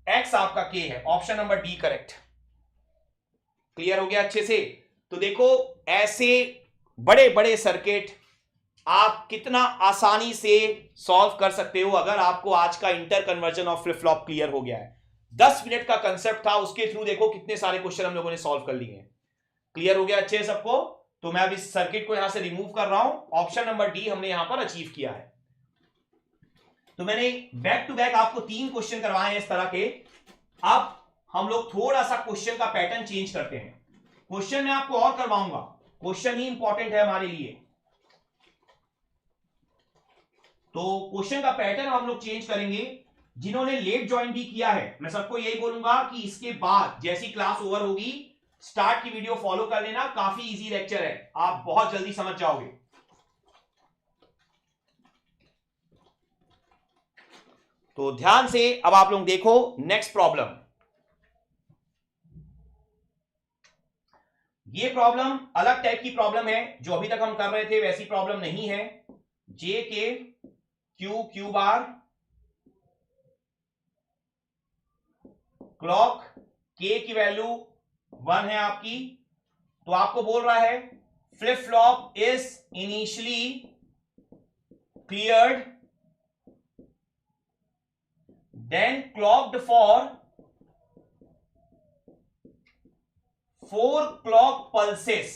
X आपका K है, option number D correct. Clear हो गया अच्छे से? तो देखो ऐसे बड़े बड़े सर्किट आप कितना आसानी से सॉल्व कर सकते हो अगर आपको आज का inter conversion of flip flop clear हो गया है। 10 मिनट का कंसेप्ट था, उसके थ्रू देखो कितने सारे क्वेश्चन हम लोगों ने सॉल्व कर लिए हैं। क्लियर हो गया अच्छे से सबको? तो मैं अब इस सर्किट को यहां से रिमूव कर रहा हूं। ऑप्शन नंबर डी हमने यहां पर अचीव किया है। तो मैंने बैक टू बैक आपको 3 क्वेश्चन करवाए हैं इस तरह के। अब हम लोग थोड़ा सा क्वेश्चन का पैटर्न चेंज करते हैं। क्वेश्चन मैं आपको और करवाऊंगा, क्वेश्चन ही इंपॉर्टेंट है हमारे लिए। तो क्वेश्चन का पैटर्न हम लोग चेंज करेंगे। जिन्होंने लेट ज्वाइन भी किया है, मैं सबको यही बोलूंगा कि इसके बाद जैसी क्लास ओवर होगी, स्टार्ट की वीडियो फॉलो कर लेना। काफी इजी लेक्चर है, आप बहुत जल्दी समझ जाओगे। तो ध्यान से अब आप लोग देखो नेक्स्ट प्रॉब्लम। ये प्रॉब्लम अलग टाइप की प्रॉब्लम है, जो अभी तक हम कर रहे थे वैसी प्रॉब्लम नहीं है। जे के क्यू बार क्लॉक के की वैल्यू 1 है आपकी। तो आपको बोल रहा है flip flop is initially cleared then clocked for 4 clock pulses,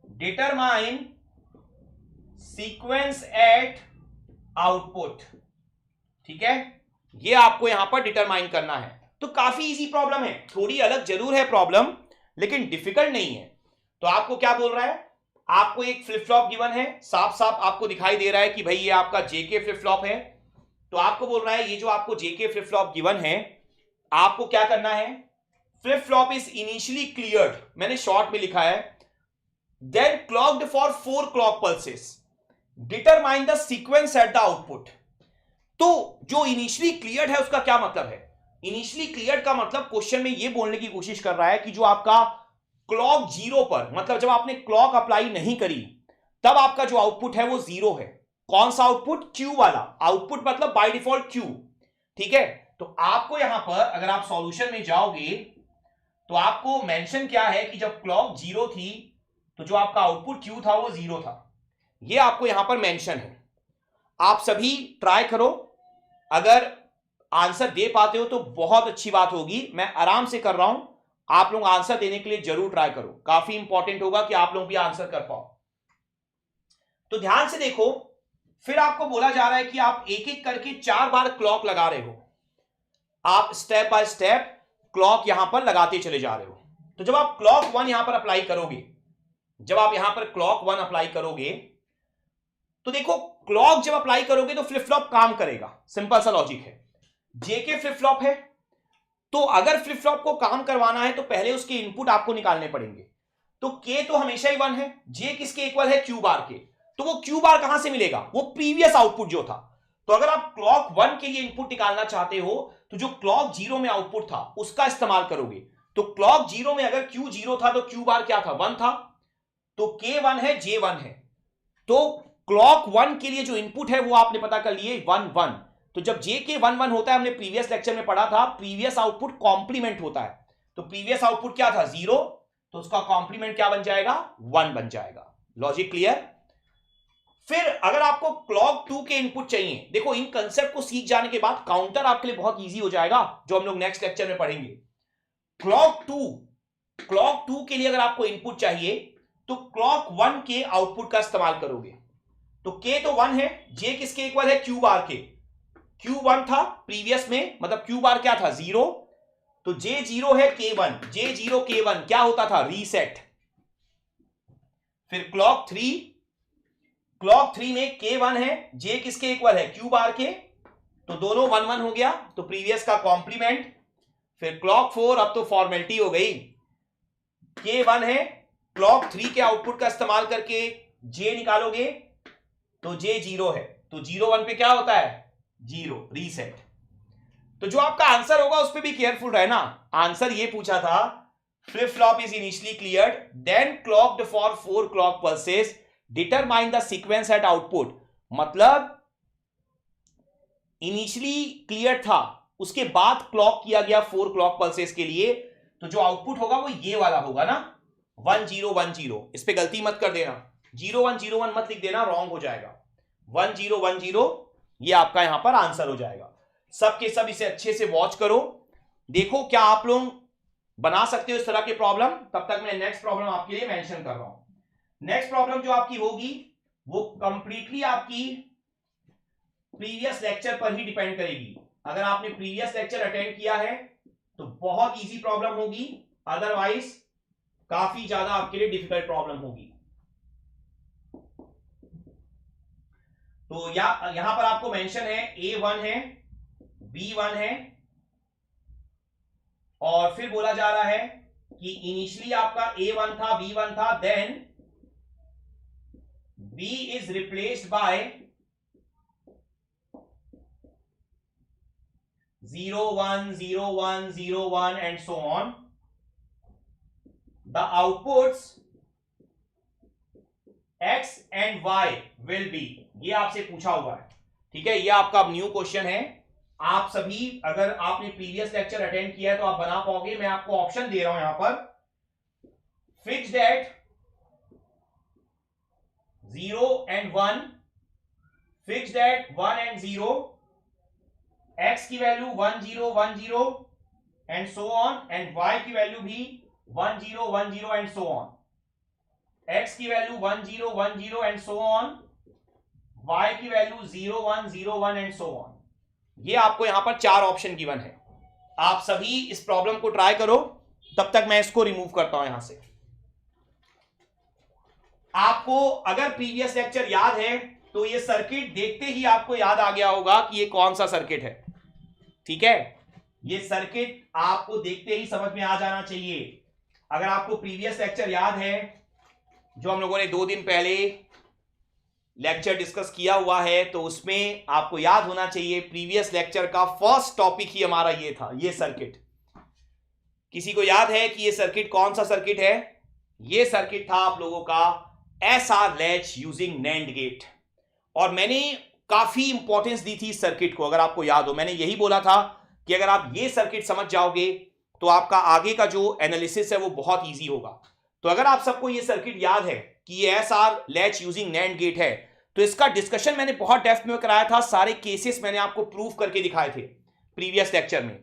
determine sequence at output. ठीक है, ये आपको यहां पर डिटरमाइन करना है। तो काफी इजी प्रॉब्लम है, थोड़ी अलग जरूर है प्रॉब्लम, लेकिन डिफिकल्ट नहीं है। तो आपको क्या बोल रहा है, आपको एक फ्लिप फ्लॉप गिवन है, साफ साफ आपको दिखाई दे रहा है कि भाई ये आपका जेके फ्लिप फ्लॉप है। तो आपको बोल रहा है ये जो आपको जेके फ्लिप फ्लॉप गिवन है, आपको क्या करना है, flip flop is initially cleared, मैंने शॉर्ट में लिखा है, then clocked for 4 clock pulses, determine the sequence at the output. तो जो इनिशियली क्लियर्ड है उसका क्या मतलब है? इनिशियली क्लियर्ड का मतलब क्वेश्चन में ये बोलने की कोशिश कर रहा है कि जो आपका क्लॉक 0 पर, मतलब जब आपने क्लॉक अप्लाई नहीं करी तब आपका जो आउटपुट है वो 0 है। कौन सा आउटपुट? क्यू वाला आउटपुट, मतलब बाय डिफॉल्ट क्यू। ठीक है, तो आपको यहां पर अगर आप सॉल्यूशन में जाओगे तो आपको मेंशन क्या है कि जब क्लॉक 0 थी तो जो आपका आउटपुट क्यू था वो 0 था। ये आपको यहां पर मेंशन है। आप सभी ट्राई करो, अगर आंसर दे पाते हो तो बहुत अच्छी बात होगी। मैं आराम से कर रहा हूं, आप लोग आंसर देने के लिए जरूर ट्राई करो, काफी इंपॉर्टेंट होगा कि आप लोग भी आंसर कर पाओ। तो ध्यान से देखो, फिर आपको बोला जा रहा है कि आप एक एक करके 4 बार क्लॉक लगा रहे हो। आप स्टेप बाय स्टेप क्लॉक यहां पर लगाते चले जा रहे हो। तो जब आप क्लॉक 1 यहां पर अप्लाई करोगे, जब आप यहां पर क्लॉक 1 अप्लाई करोगे, तो देखो क्लॉक जब अप्लाई करोगे तो फ्लिप फ्लॉप काम करेगा। सिंपल सा लॉजिक है। जेके फ्लिप फ्लॉप है, तो अगर फ्लिप फ्लॉप को काम करवाना है तो पहले उसके इनपुट आपको निकालने पड़ेंगे। तो के तो हमेशा ही 1 है, जे किसके इक्वल है? क्यू बार के। तो वो क्यू बार कहां से मिलेगा? वो प्रीवियस आउटपुट जो था। तो अगर आप क्लॉक 1 के लिए इनपुट निकालना चाहते हो तो जो क्लॉक 0 में आउटपुट था उसका इस्तेमाल करोगे। तो क्लॉक 0 में अगर क्यू 0 था तो क्यू बार क्या था? 1 था। तो के 1 है, जे 1 है। तो क्लॉक 1 के लिए जो इनपुट है वो आपने पता कर लिए 1 1। तो जब जे के 1 1 होता है, हमने प्रीवियस लेक्चर में पढ़ा था, प्रीवियस आउटपुट कॉम्प्लीमेंट होता है। तो प्रीवियस आउटपुट क्या था? 0, तो उसका कॉम्प्लीमेंट क्या बन जाएगा? 1 बन जाएगा। Logic clear? फिर अगर आपको क्लॉक 2 के इनपुट चाहिए, देखो इन कंसेप्ट को सीख जाने के बाद काउंटर आपके लिए बहुत ईजी हो जाएगा, जो हम लोग नेक्स्ट लेक्चर में पढ़ेंगे। क्लॉक 2 के लिए अगर आपको इनपुट चाहिए तो क्लॉक 1 के आउटपुट का इस्तेमाल करोगे। तो के तो 1 है, जे किसके इक्वल है? क्यू बार के। क्यू 1 था प्रीवियस में, मतलब क्यू बार क्या था? 0। तो जे 0 है, के 1, जे 0 के 1 क्या होता था? रीसेट। फिर क्लॉक 3 में के 1 है, जे किसके इक्वल है? क्यू बार के। तो दोनों 1 1 हो गया, तो प्रीवियस का कॉम्प्लीमेंट। फिर क्लॉक 4, अब तो फॉर्मेलिटी हो गई, के 1 है, क्लॉक 3 के आउटपुट का इस्तेमाल करके जे निकालोगे तो जे 0 है। तो 0 1 पे क्या होता है? 0, रीसेट। तो जो आपका आंसर होगा उस पर भी केयरफुल रहना। आंसर ये पूछा था, flip flop is initially cleared then clocked for 4 clock pulses, determine the sequence at output. मतलब इनिशियली क्लियर था, उसके बाद क्लॉक किया गया 4 क्लॉक पल्सेस के लिए, तो जो आउटपुट होगा वो ये वाला होगा ना। 1010, इस पे गलती मत कर देना, 0101 मत लिख देना, रॉन्ग हो जाएगा। 1010 ये आपका यहां पर आंसर हो जाएगा। सब के सब इसे अच्छे से वॉच करो, देखो क्या आप लोग बना सकते हो इस तरह के प्रॉब्लम। तब तक मैं नेक्स्ट प्रॉब्लम आपके लिए मेंशन कर रहा हूं। नेक्स्ट प्रॉब्लम जो आपकी होगी वो कंप्लीटली आपकी प्रीवियस लेक्चर पर ही डिपेंड करेगी। अगर आपने प्रीवियस लेक्चर अटेंड किया है तो बहुत इजी प्रॉब्लम होगी, अदरवाइज काफी ज्यादा आपके लिए डिफिकल्ट प्रॉब्लम होगी। तो यहां पर आपको मेंशन है A1 है, B1 है, और फिर बोला जा रहा है कि इनिशियली आपका A1 था, B1 था, then B is replaced by 0 1 0 1 0 1 and so on. The outputs X and Y will be, ये आपसे पूछा हुआ है, ठीक है। ये आपका न्यू क्वेश्चन है। आप सभी अगर आपने प्रीवियस लेक्चर अटेंड किया है तो आप बना पाओगे। मैं आपको ऑप्शन दे रहा हूं यहां पर, fix that 0 and 1, fix that 1 and 0, x की value 1 0 1 0 and so on, and y की वैल्यू भी 1 0 1 0 एंड सो ऑन, x की value 1 0 1 0 and so on, y की वैल्यू 0 1 0 1 एंड सो ऑन। ये आपको यहां पर 4 ऑप्शन गिवन है। आप सभी इस प्रॉब्लम को ट्राई करो, तब तक मैं इसको रिमूव करता हूं यहां से। आपको अगर प्रीवियस लेक्चर याद है तो ये सर्किट देखते ही आपको याद आ गया होगा कि ये कौन सा सर्किट है, ठीक है। ये सर्किट आपको देखते ही समझ में आ जाना चाहिए। अगर आपको प्रीवियस लेक्चर याद है जो हम लोगों ने 2 दिन पहले लेक्चर डिस्कस किया हुआ है, तो उसमें आपको याद होना चाहिए प्रीवियस लेक्चर का फर्स्ट टॉपिक ही हमारा ये था, ये सर्किट। किसी को याद है कि ये सर्किट कौन सा सर्किट है? ये सर्किट था आप लोगों का SR latch using NAND gate, और मैंने काफी इंपॉर्टेंस दी थी इस सर्किट को। अगर आपको याद हो, मैंने यही बोला था कि अगर आप ये सर्किट समझ जाओगे तो आपका आगे का जो एनालिसिस है वो बहुत ईजी होगा। तो अगर आप सबको ये सर्किट याद है कि ये SR latch using NAND gate है, तो इसका डिस्कशन मैंने बहुत डेप्थ में कराया था, सारे केसेस मैंने आपको प्रूव करके दिखाए थे प्रीवियस लेक्चर में।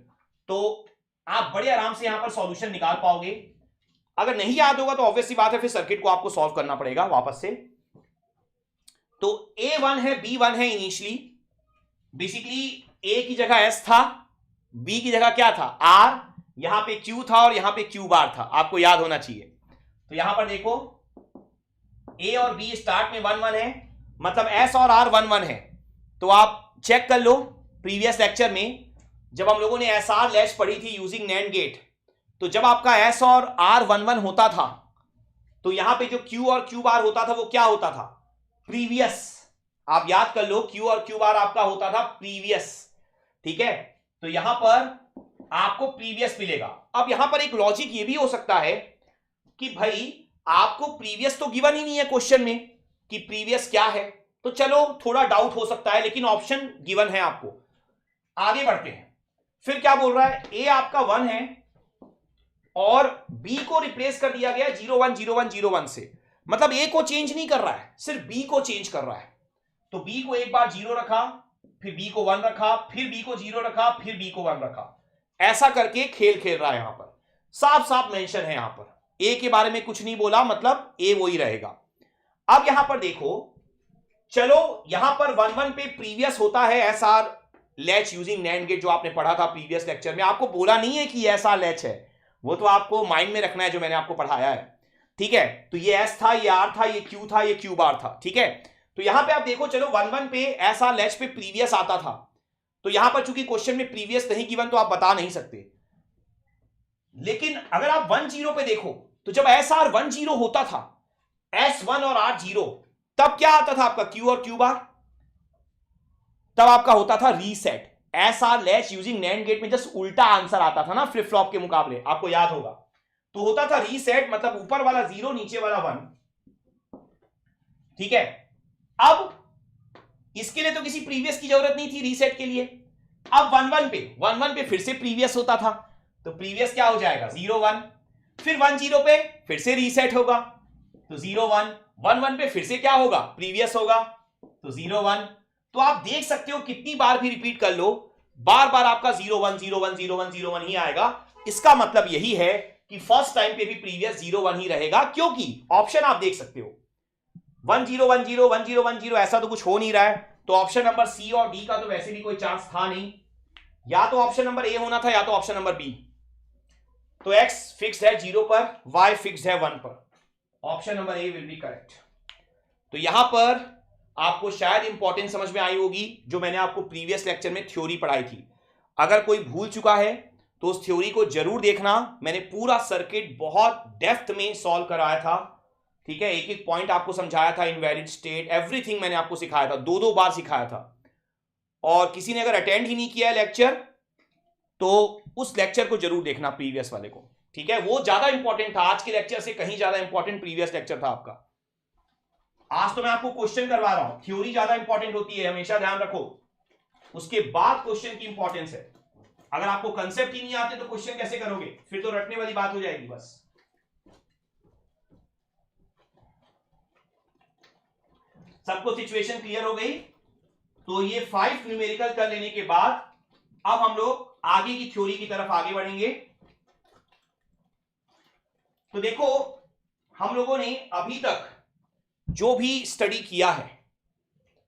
तो आप बड़े आराम से यहां पर सॉल्यूशन निकाल पाओगे। अगर नहीं याद होगा तो ऑब्वियसली बात है, फिर सर्किट को आपको सॉल्व करना पड़ेगा वापस से। तो A1 है, B1 है इनिशियली, बेसिकली A की जगह S था, B की जगह क्या था R, यहां पे Q था और यहां पे Q बार था, आपको याद होना चाहिए। तो यहां पर देखो A और B स्टार्ट में 1 1 है, मतलब S और R 1 1 है। तो आप चेक कर लो प्रीवियस लेक्चर में जब हम लोगों ने SR लैच पढ़ी थी यूजिंग NAND गेट, तो जब आपका S और R 1 1 होता था तो यहां पे जो Q और Q बार होता था वो क्या होता था? प्रीवियस। आप याद कर लो, Q और Q बार आपका होता था प्रीवियस, ठीक है। तो यहां पर आपको प्रीवियस मिलेगा। अब यहां पर एक लॉजिक ये भी हो सकता है कि भाई आपको प्रीवियस तो गिवन ही नहीं है क्वेश्चन में कि प्रीवियस क्या है, तो चलो थोड़ा डाउट हो सकता है, लेकिन ऑप्शन गिवन है आपको। आगे बढ़ते हैं, फिर क्या बोल रहा है? A आपका 1 है और B को रिप्लेस कर दिया गया 0 1 0 1 0 1 से, मतलब A को चेंज नहीं कर रहा है, सिर्फ B को चेंज कर रहा है। तो B को एक बार 0 रखा, फिर B को 1 रखा, फिर B को 0 रखा, फिर B को 1 रखा, ऐसा करके खेल खेल रहा है। यहां पर साफ साफ मेंशन है, यहां पर A के बारे में कुछ नहीं बोला, मतलब A वो ही रहेगा। अब यहां पर देखो, चलो यहां पर 1 1 पे प्रीवियस होता है SR latch using NAND gate, जो आपने पढ़ा था प्रीवियस लेक्चर में। आपको बोला नहीं है कि SR लैच है, वो तो आपको माइंड में रखना है जो मैंने आपको पढ़ाया है, ठीक है। तो ये S था, ये R था, ये Q था, ये Q बार था, ठीक है। तो यहां पे आप देखो, चलो 1 1 पे SR लैच पे प्रीवियस आता था, तो यहां पर चूंकि क्वेश्चन में प्रीवियस नहीं गिवन तो आप बता नहीं सकते। लेकिन अगर आप 1 0 पे देखो, तो जब SR 1 0 होता था, S1 और R 0, तब क्या आता था आपका Q और Q बार? तब आपका होता था reset. SR latch using NAND gate में जस्ट उल्टा आंसर आता था ना फ्लिप फ्लॉप के मुकाबले, आपको याद होगा। तो होता था रीसेट, मतलब ऊपर वाला 0 नीचे वाला 1, ठीक है। अब इसके लिए तो किसी प्रीवियस की जरूरत नहीं थी रीसेट के लिए। अब 1 1 पे फिर से प्रीवियस होता था, तो प्रीवियस क्या हो जाएगा? 0 1। फिर 1 0 पे फिर से रीसेट होगा, तो 0 1, 1 1 पे फिर से क्या होगा, प्रीवियस होगा, तो 0 1। तो आप देख सकते हो कितनी बार भी रिपीट कर लो, बार बार आपका 0 1 0 1 0 1 0 1 ही आएगा। इसका मतलब यही है कि फर्स्ट टाइम पे भी प्रीवियस 0 1 ही रहेगा, क्योंकि ऑप्शन आप देख सकते हो 1 0 1 0 1 0 1 0, ऐसा तो कुछ हो नहीं रहा है, तो ऑप्शन नंबर सी और डी का तो वैसे भी कोई चांस था नहीं, या तो ऑप्शन नंबर ए होना था या तो ऑप्शन नंबर बी। तो x फिक्स्ड है 0 पर, y फिक्स्ड है 1 पर, option number A will be correct. तो यहां पर आपको शायद इंपॉर्टेंट समझ में आई होगी जो मैंने आपको प्रीवियस लेक्चर में थ्योरी पढ़ाई थी। अगर कोई भूल चुका है तो उस थ्योरी को जरूर देखना, मैंने पूरा सर्किट बहुत डेप्थ में सॉल्व कराया था, ठीक है, एक एक पॉइंट आपको समझाया था, इनवैलिड स्टेट एवरीथिंग मैंने आपको सिखाया था, दो बार सिखाया था। और किसी ने अगर अटेंड ही नहीं किया है लेक्चर तो उस लेक्चर को जरूर देखना, प्रीवियस वाले को, ठीक है, वो ज्यादा इंपॉर्टेंट था, आज के लेक्चर से कहीं ज्यादा इंपॉर्टेंट प्रीवियस लेक्चर था आपका। आज तो मैं आपको क्वेश्चन करवा रहा हूं, थ्योरी ज्यादा इंपॉर्टेंट होती है, हमेशा ध्यान रखो, उसके बाद क्वेश्चन की इंपॉर्टेंस है। अगर आपको कंसेप्ट ही नहीं आते तो क्वेश्चन कैसे करोगे, फिर तो रटने वाली बात हो जाएगी बस। सबको सिचुएशन क्लियर हो गई? तो ये 5 न्यूमेरिकल कर लेने के बाद अब हम लोग आगे की थ्योरी की तरफ आगे बढ़ेंगे। तो देखो, हम लोगों ने अभी तक जो भी स्टडी किया है,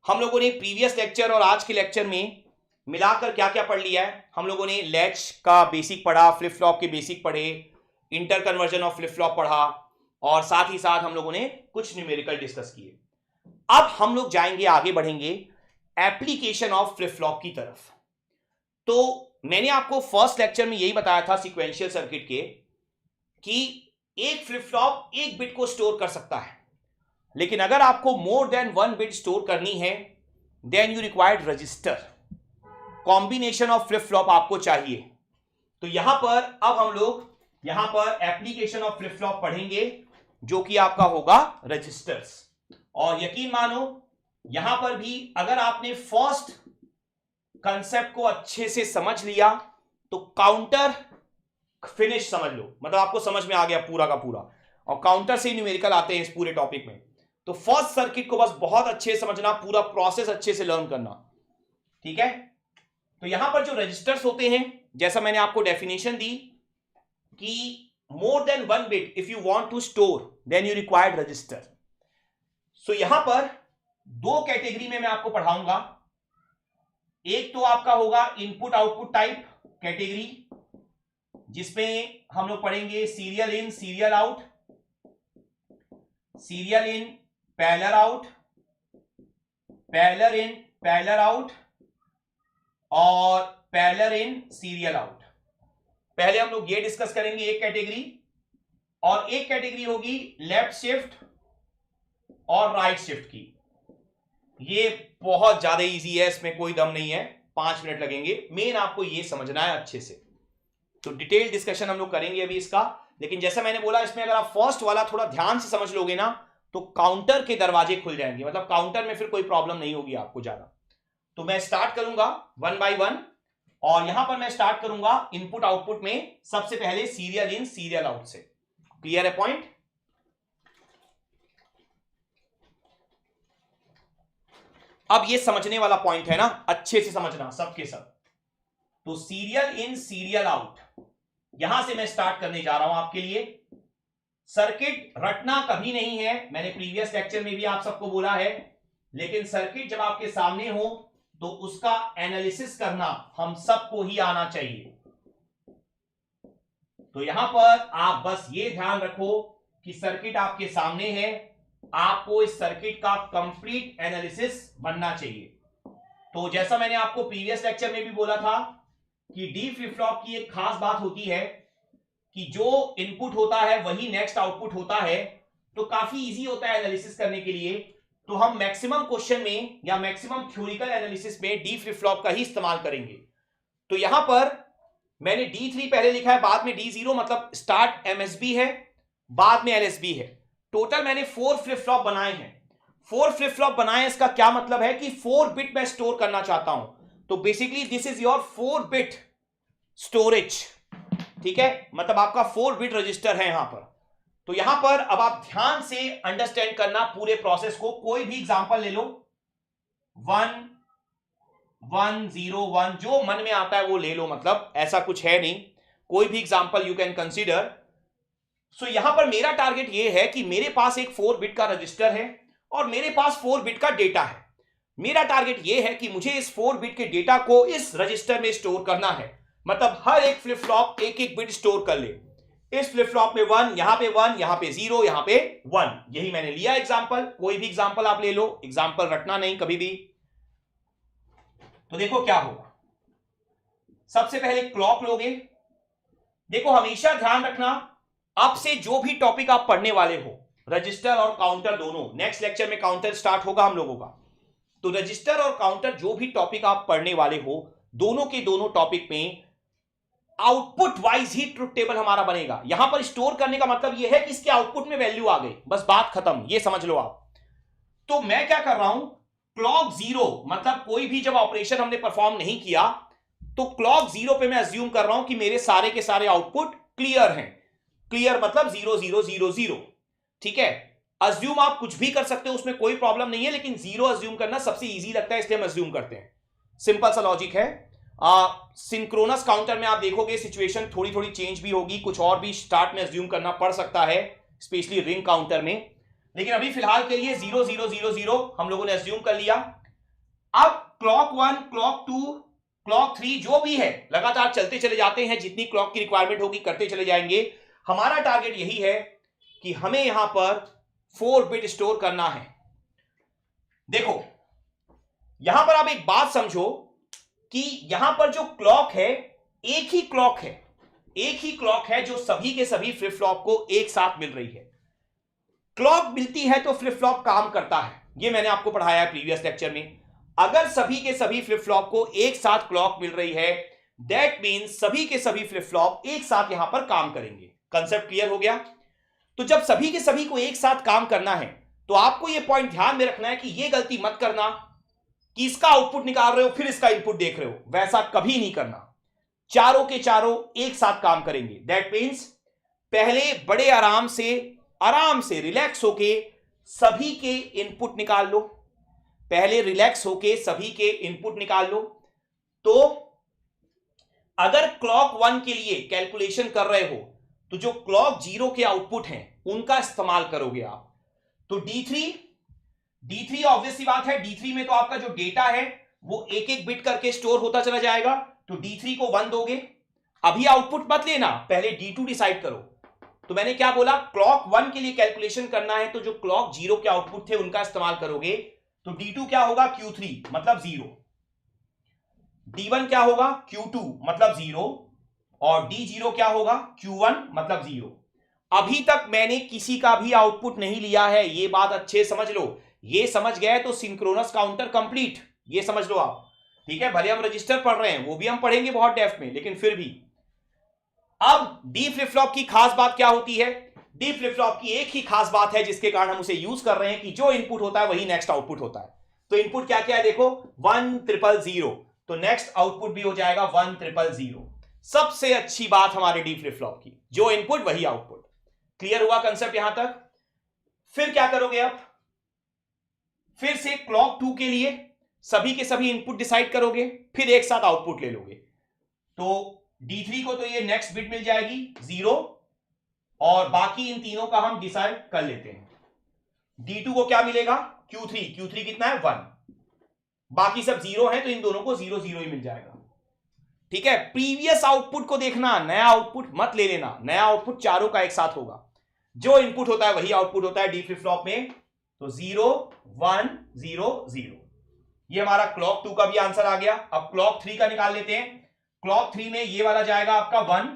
हम लोगों ने प्रीवियस लेक्चर और आज के लेक्चर में मिलाकर क्या क्या पढ़ लिया है। हम लोगों ने लैच का बेसिक पढ़ा, फ्लिप फ्लॉप के बेसिक पढ़े, inter conversion of flip flop पढ़ा, और साथ ही साथ हम लोगों ने कुछ न्यूमेरिकल डिस्कस किए। अब हम लोग जाएंगे, आगे बढ़ेंगे एप्लीकेशन ऑफ फ्लिप फ्लॉप की तरफ। तो मैंने आपको फर्स्ट लेक्चर में यही बताया था सीक्वेंशियल सर्किट के, कि एक फ्लिप फ्लॉप एक बिट को स्टोर कर सकता है, लेकिन अगर आपको मोर देन 1 बिट स्टोर करनी है then you required register, combination of flip flop आपको चाहिए। तो यहां पर अब हम लोग यहां पर एप्लीकेशन ऑफ फ्लिप फ्लॉप पढ़ेंगे, जो कि आपका होगा रजिस्टर्स। और यकीन मानो यहां पर भी अगर आपने फर्स्ट कंसेप्ट को अच्छे से समझ लिया तो काउंटर फिनिश समझ लो, मतलब आपको समझ में आ गया पूरा का पूरा, और काउंटर से न्यूमेरिकल आते हैं इस पूरे टॉपिक में। तो फर्स्ट सर्किट को बस बहुत अच्छे से समझना, पूरा प्रोसेस अच्छे से लर्न करना, ठीक है। तो यहां पर जो रजिस्टर्स होते हैं, जैसा मैंने आपको डेफिनेशन दी कि more than 1 bit if you want to store then you required register. So यहां पर 2 कैटेगरी में मैं आपको पढ़ाऊंगा। एक तो आपका होगा इनपुट आउटपुट टाइप कैटेगरी, जिसमें हम लोग पढ़ेंगे serial in serial out, serial in parallel out, parallel in parallel out, और पैरेलल इन सीरियल आउट। पहले हम लोग ये डिस्कस करेंगे एक कैटेगरी, और एक कैटेगरी होगी लेफ्ट शिफ्ट और राइट शिफ्ट की। ये बहुत ज्यादा इजी है, इसमें कोई दम नहीं है, 5 मिनट लगेंगे, मेन आपको ये समझना है अच्छे से। तो डिटेल डिस्कशन हम लोग करेंगे अभी इसका, लेकिन जैसा मैंने बोला इसमें अगर आप फर्स्ट वाला थोड़ा ध्यान से समझ लोगे ना तो काउंटर के दरवाजे खुल जाएंगे, मतलब काउंटर में फिर कोई प्रॉब्लम नहीं होगी आपको ज्यादा। तो मैं स्टार्ट करूंगा 1 बाय 1, और यहां पर मैं स्टार्ट करूंगा इनपुट आउटपुट में, सबसे पहले सीरियल इन सीरियल आउट से। क्लियर है पॉइंट? अब ये समझने वाला पॉइंट है ना, अच्छे से समझना सबके सब। तो सीरियल इन सीरियल आउट, यहां से मैं स्टार्ट करने जा रहा हूं आपके लिए। सर्किट रटना कभी नहीं है, मैंने प्रीवियस लेक्चर में भी आप सबको बोला है, लेकिन सर्किट जब आपके सामने हो तो उसका एनालिसिस करना हम सबको ही आना चाहिए। तो यहां पर आप बस ये ध्यान रखो कि सर्किट आपके सामने है, आपको इस सर्किट का कंप्लीट एनालिसिस बनना चाहिए। तो जैसा मैंने आपको प्रीवियस लेक्चर में भी बोला था कि डी फ्लिप फ्लॉप की एक खास बात होती है कि जो इनपुट होता है वही नेक्स्ट आउटपुट होता है, तो काफी इजी होता है एनालिसिस करने के लिए। तो हम मैक्सिमम क्वेश्चन में या मैक्सिमम थ्योरिकल एनालिसिस में डी फ्लिप फ्लॉप का ही इस्तेमाल करेंगे। तो यहां पर मैंने D3 पहले लिखा है, बाद में D0, मतलब स्टार्ट MSB है, बाद में LSB है। टोटल मैंने 4 फ्लिप फ्लॉप बनाए हैं। 4 फ्लिप फ्लॉप बनाए, इसका क्या मतलब है कि 4 बिट मैं स्टोर करना चाहता हूं। तो basically this is your 4 bit storage, ठीक है, मतलब आपका 4 बिट रजिस्टर है यहां पर। तो यहां पर अब आप ध्यान से अंडरस्टैंड करना पूरे प्रोसेस को। कोई भी एग्जांपल ले लो, 1 1 0 1 जो मन में आता है वो ले लो, मतलब ऐसा कुछ है नहीं, कोई भी एग्जांपल यू कैन कंसीडर। सो यहां पर मेरा टारगेट ये है कि मेरे पास एक 4 बिट का रजिस्टर है और मेरे पास 4 बिट का डेटा है। मेरा टारगेट ये है कि मुझे इस 4 बिट के डेटा को इस रजिस्टर में स्टोर करना है, मतलब हर एक फ्लिप फ्लॉप एक एक बिट स्टोर कर ले। इस फ्लिप फ्लॉप में 1, यहां पे 1, यहां पे 0, यहां पे 1, यही मैंने लिया एग्जांपल। कोई भी एग्जांपल आप ले लो, एग्जांपल रटना नहीं कभी भी। तो देखो क्या होगा, सबसे पहले क्लॉक लोगे। देखो हमेशा ध्यान रखना, अब से जो भी टॉपिक आप पढ़ने वाले हो, रजिस्टर और काउंटर दोनों, नेक्स्ट लेक्चर में काउंटर स्टार्ट होगा हम लोगों का, तो रजिस्टर और काउंटर जो भी टॉपिक आप पढ़ने वाले हो, दोनों के दोनों टॉपिक में आउटपुट वाइज ही ट्रुथ टेबल हमारा बनेगा। यहां पर स्टोर करने का मतलब यह है कि इसके आउटपुट में वैल्यू आ गई, बस बात खत्म, ये समझ लो आप। तो मैं क्या कर रहा हूं, क्लॉक 0 मतलब कोई भी जब ऑपरेशन हमने परफॉर्म नहीं किया तो क्लॉक 0 पे मैं अज्यूम कर रहा हूं कि मेरे सारे के सारे आउटपुट क्लियर हैं। क्लियर मतलब 0 0 0 0, ठीक है। अज्यूम आप कुछ भी कर सकते हो, उसमें कोई प्रॉब्लम नहीं है, लेकिन 0 अज्यूम करना सबसे इजी लगता है, इसलिए हम अज्यूम करते हैं। सिंपल सा लॉजिक है। सिंक्रोनस काउंटर में आप देखोगे सिचुएशन थोड़ी थोड़ी चेंज भी होगी, कुछ और भी स्टार्ट में अज्यूम करना पड़ सकता है, स्पेशली रिंग काउंटर में, लेकिन अभी फिलहाल के लिए 0 0 0 0 हम लोगों ने अज्यूम कर लिया। अब क्लॉक 1, क्लॉक 2, क्लॉक 3 जो भी है लगातार चलते चले जाते हैं, जितनी क्लॉक की रिक्वायरमेंट होगी करते चले जाएंगे। हमारा टारगेट यही है कि हमें यहां पर 4 बिट स्टोर करना है। देखो यहां पर आप एक बात समझो कि यहां पर जो क्लॉक है एक ही क्लॉक है, एक ही क्लॉक है जो सभी के सभी फ्लिप फ्लॉप को एक साथ मिल रही है। क्लॉक मिलती है तो फ्लिप फ्लॉप काम करता है, ये मैंने आपको पढ़ाया है प्रीवियस लेक्चर में। अगर सभी के सभी फ्लिप फ्लॉप को एक साथ क्लॉक मिल रही है, दैट मीन्स सभी के सभी फ्लिप फ्लॉप एक साथ यहां पर काम करेंगे। कंसेप्ट क्लियर हो गया। तो जब सभी के सभी को एक साथ काम करना है तो आपको यह पॉइंट ध्यान में रखना है कि यह गलती मत करना कि इसका आउटपुट निकाल रहे हो फिर इसका इनपुट देख रहे हो, वैसा कभी नहीं करना। चारों के चारों एक साथ काम करेंगे। दैट मीन्स पहले बड़े आराम से रिलैक्स होके सभी के इनपुट निकाल लो, पहले रिलैक्स होके सभी के इनपुट निकाल लो। तो अगर क्लॉक 1 के लिए कैलकुलेशन कर रहे हो तो जो क्लॉक 0 के आउटपुट हैं उनका इस्तेमाल करोगे आप। तो D3 ऑब्वियस सी बात है, D3 में तो आपका जो डेटा है वो एक एक बिट करके स्टोर होता चला जाएगा, तो D3 को 1 दोगे। अभी आउटपुट मत लेना, पहले D2 डिसाइड करो। तो मैंने क्या बोला, क्लॉक 1 के लिए कैलकुलेशन करना है तो जो क्लॉक 0 के आउटपुट थे उनका इस्तेमाल करोगे। तो D2 क्या होगा, Q3 मतलब 0, D1 क्या होगा, Q2 मतलब 0, और D0 क्या होगा, Q1 मतलब 0। अभी तक मैंने किसी का भी आउटपुट नहीं लिया है, ये बात अच्छे समझ लो। ये समझ गए तो सिंक्रोनस काउंटर कंप्लीट, ये समझ लो आप, ठीक है। भले हम रजिस्टर पढ़ रहे हैं, वो भी हम पढ़ेंगे बहुत डेप्थ में, लेकिन फिर भी। अब डी फ्लिप फ्लॉप की खास बात क्या होती है, डी फ्लिप फ्लॉप की एक ही खास बात है जिसके कारण हम उसे यूज कर रहे हैं कि जो इनपुट होता है वही नेक्स्ट आउटपुट होता है। तो इनपुट क्या क्या है देखो, 1 0 0, तो नेक्स्ट आउटपुट भी हो जाएगा 1 0 0। सबसे अच्छी बात हमारे डी फ्लिप फ्लॉप की, जो इनपुट वही आउटपुट। क्लियर हुआ कंसेप्ट यहां तक। फिर क्या करोगे, अब फिर से क्लॉक 2 के लिए सभी के सभी इनपुट डिसाइड करोगे, फिर एक साथ आउटपुट ले लोगे। तो D3 को तो ये नेक्स्ट बिट मिल जाएगी 0, और बाकी इन तीनों का हम डिसाइड कर लेते हैं। D2 को क्या मिलेगा, Q3 कितना है 1, बाकी सब 0 है तो इन दोनों को 0 0 ही मिल जाएगा, ठीक है। प्रीवियस आउटपुट को देखना, नया आउटपुट मत ले लेना, नया आउटपुट चारों का एक साथ होगा। जो इनपुट होता है वही आउटपुट होता है डी फ्लिप फ्लॉप में। तो 0 1 0 0, ये हमारा क्लॉक 2 का भी आंसर आ गया। अब क्लॉक 3 का निकाल लेते हैं। क्लॉक 3 में ये वाला जाएगा आपका 1,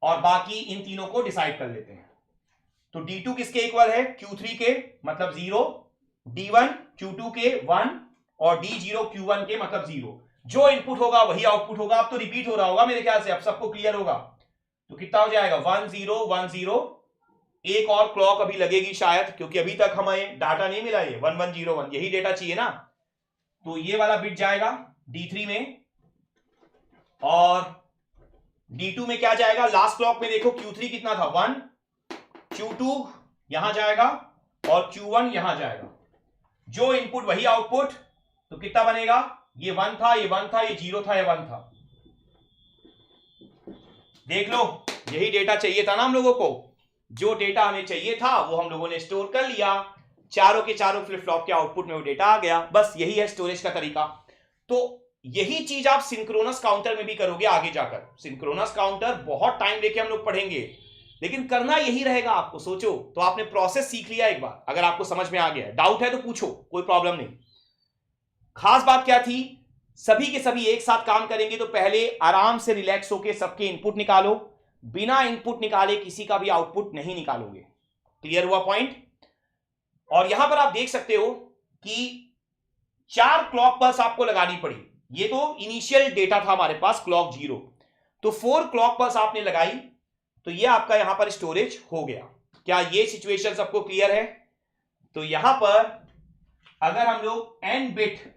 और बाकी इन तीनों को डिसाइड कर लेते हैं। तो D2 किसके इक्वल है, Q3 के मतलब 0, D1 Q2 के 1, और D0 Q1 के मतलब 0। जो इनपुट होगा वही आउटपुट होगा। अब तो रिपीट हो रहा होगा मेरे ख्याल से, अब सबको क्लियर होगा। तो कितना हो जाएगा 1 0 1 0, एक और क्लॉक अभी लगेगी शायद, क्योंकि अभी तक हमें डाटा नहीं मिला, ये 1 1 0 1 यही डेटा चाहिए ना। तो ये वाला बिट जाएगा D3 में, और D2 में क्या जाएगा, लास्ट क्लॉक में देखो Q3 कितना था 1, Q2 यहां जाएगा और Q1 यहां जाएगा, जो इनपुट वही आउटपुट, तो कितना बनेगा, ये 1 था, ये 1 था, ये 0 था, ये 1 था। देख लो, यही डेटा चाहिए था ना हम लोगों को, जो डेटा हमें चाहिए था वो हम लोगों ने स्टोर कर लिया, चारों के चारों फ्लिप फ्लॉप के आउटपुट में वो डेटा आ गया। बस यही है स्टोरेज का तरीका। तो यही चीज आप सिंक्रोनस काउंटर में भी करोगे आगे जाकर। सिंक्रोनस काउंटर बहुत टाइम लेके हम लोग पढ़ेंगे, लेकिन करना यही रहेगा आपको। सोचो, तो आपने प्रोसेस सीख लिया एक बार, अगर आपको समझ में आ गया, डाउट है तो पूछो, कोई प्रॉब्लम नहीं। खास बात क्या थी, सभी के सभी एक साथ काम करेंगे तो पहले आराम से रिलैक्स होके सबके इनपुट निकालो, बिना इनपुट निकाले किसी का भी आउटपुट नहीं निकालोगे। क्लियर हुआ पॉइंट? और यहां पर आप देख सकते हो कि 4 क्लॉक पल्स आपको लगानी पड़ी। ये तो इनिशियल डेटा था हमारे पास क्लॉक 0, तो 4 क्लॉक पल्स आपने लगाई, तो ये आपका यहां पर स्टोरेज हो गया। क्या ये सिचुएशन सबको क्लियर है? तो यहां पर अगर हम लोग n bit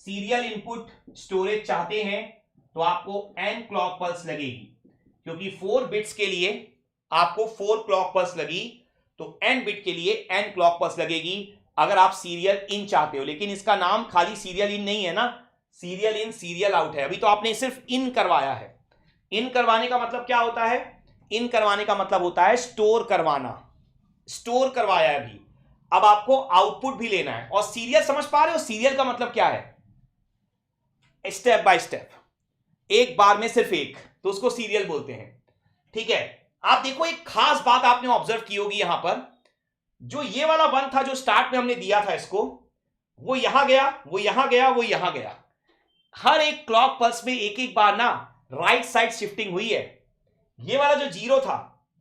serial input storage चाहते हैं तो आपको n क्लॉक पल्स लगेगी, क्योंकि 4 बिट्स के लिए आपको 4 क्लॉक पल्स लगी, तो n बिट के लिए n क्लॉक पल्स लगेगी अगर आप सीरियल इन चाहते हो। लेकिन इसका नाम खाली सीरियल इन नहीं है ना, सीरियल इन सीरियल आउट है। अभी तो आपने सिर्फ इन करवाया है। इन करवाने का मतलब क्या होता है? इन करवाने का मतलब होता है स्टोर करवाना। स्टोर करवाया अभी, अब आपको आउटपुट भी लेना है। और सीरियल समझ पा रहे हो? सीरियल का मतलब क्या है? स्टेप बाय स्टेप, एक बार में सिर्फ एक, तो उसको सीरियल बोलते हैं। ठीक है, आप देखो एक खास बात आपने ऑब्जर्व की होगी यहां पर, जो ये वाला 1 था जो स्टार्ट में हमने दिया था इसको, वो यहां गया, वो यहां गया, वो यहां गया। हर एक क्लॉक पल्स में एक एक बार ना राइट साइड शिफ्टिंग हुई है। ये वाला जो 0 था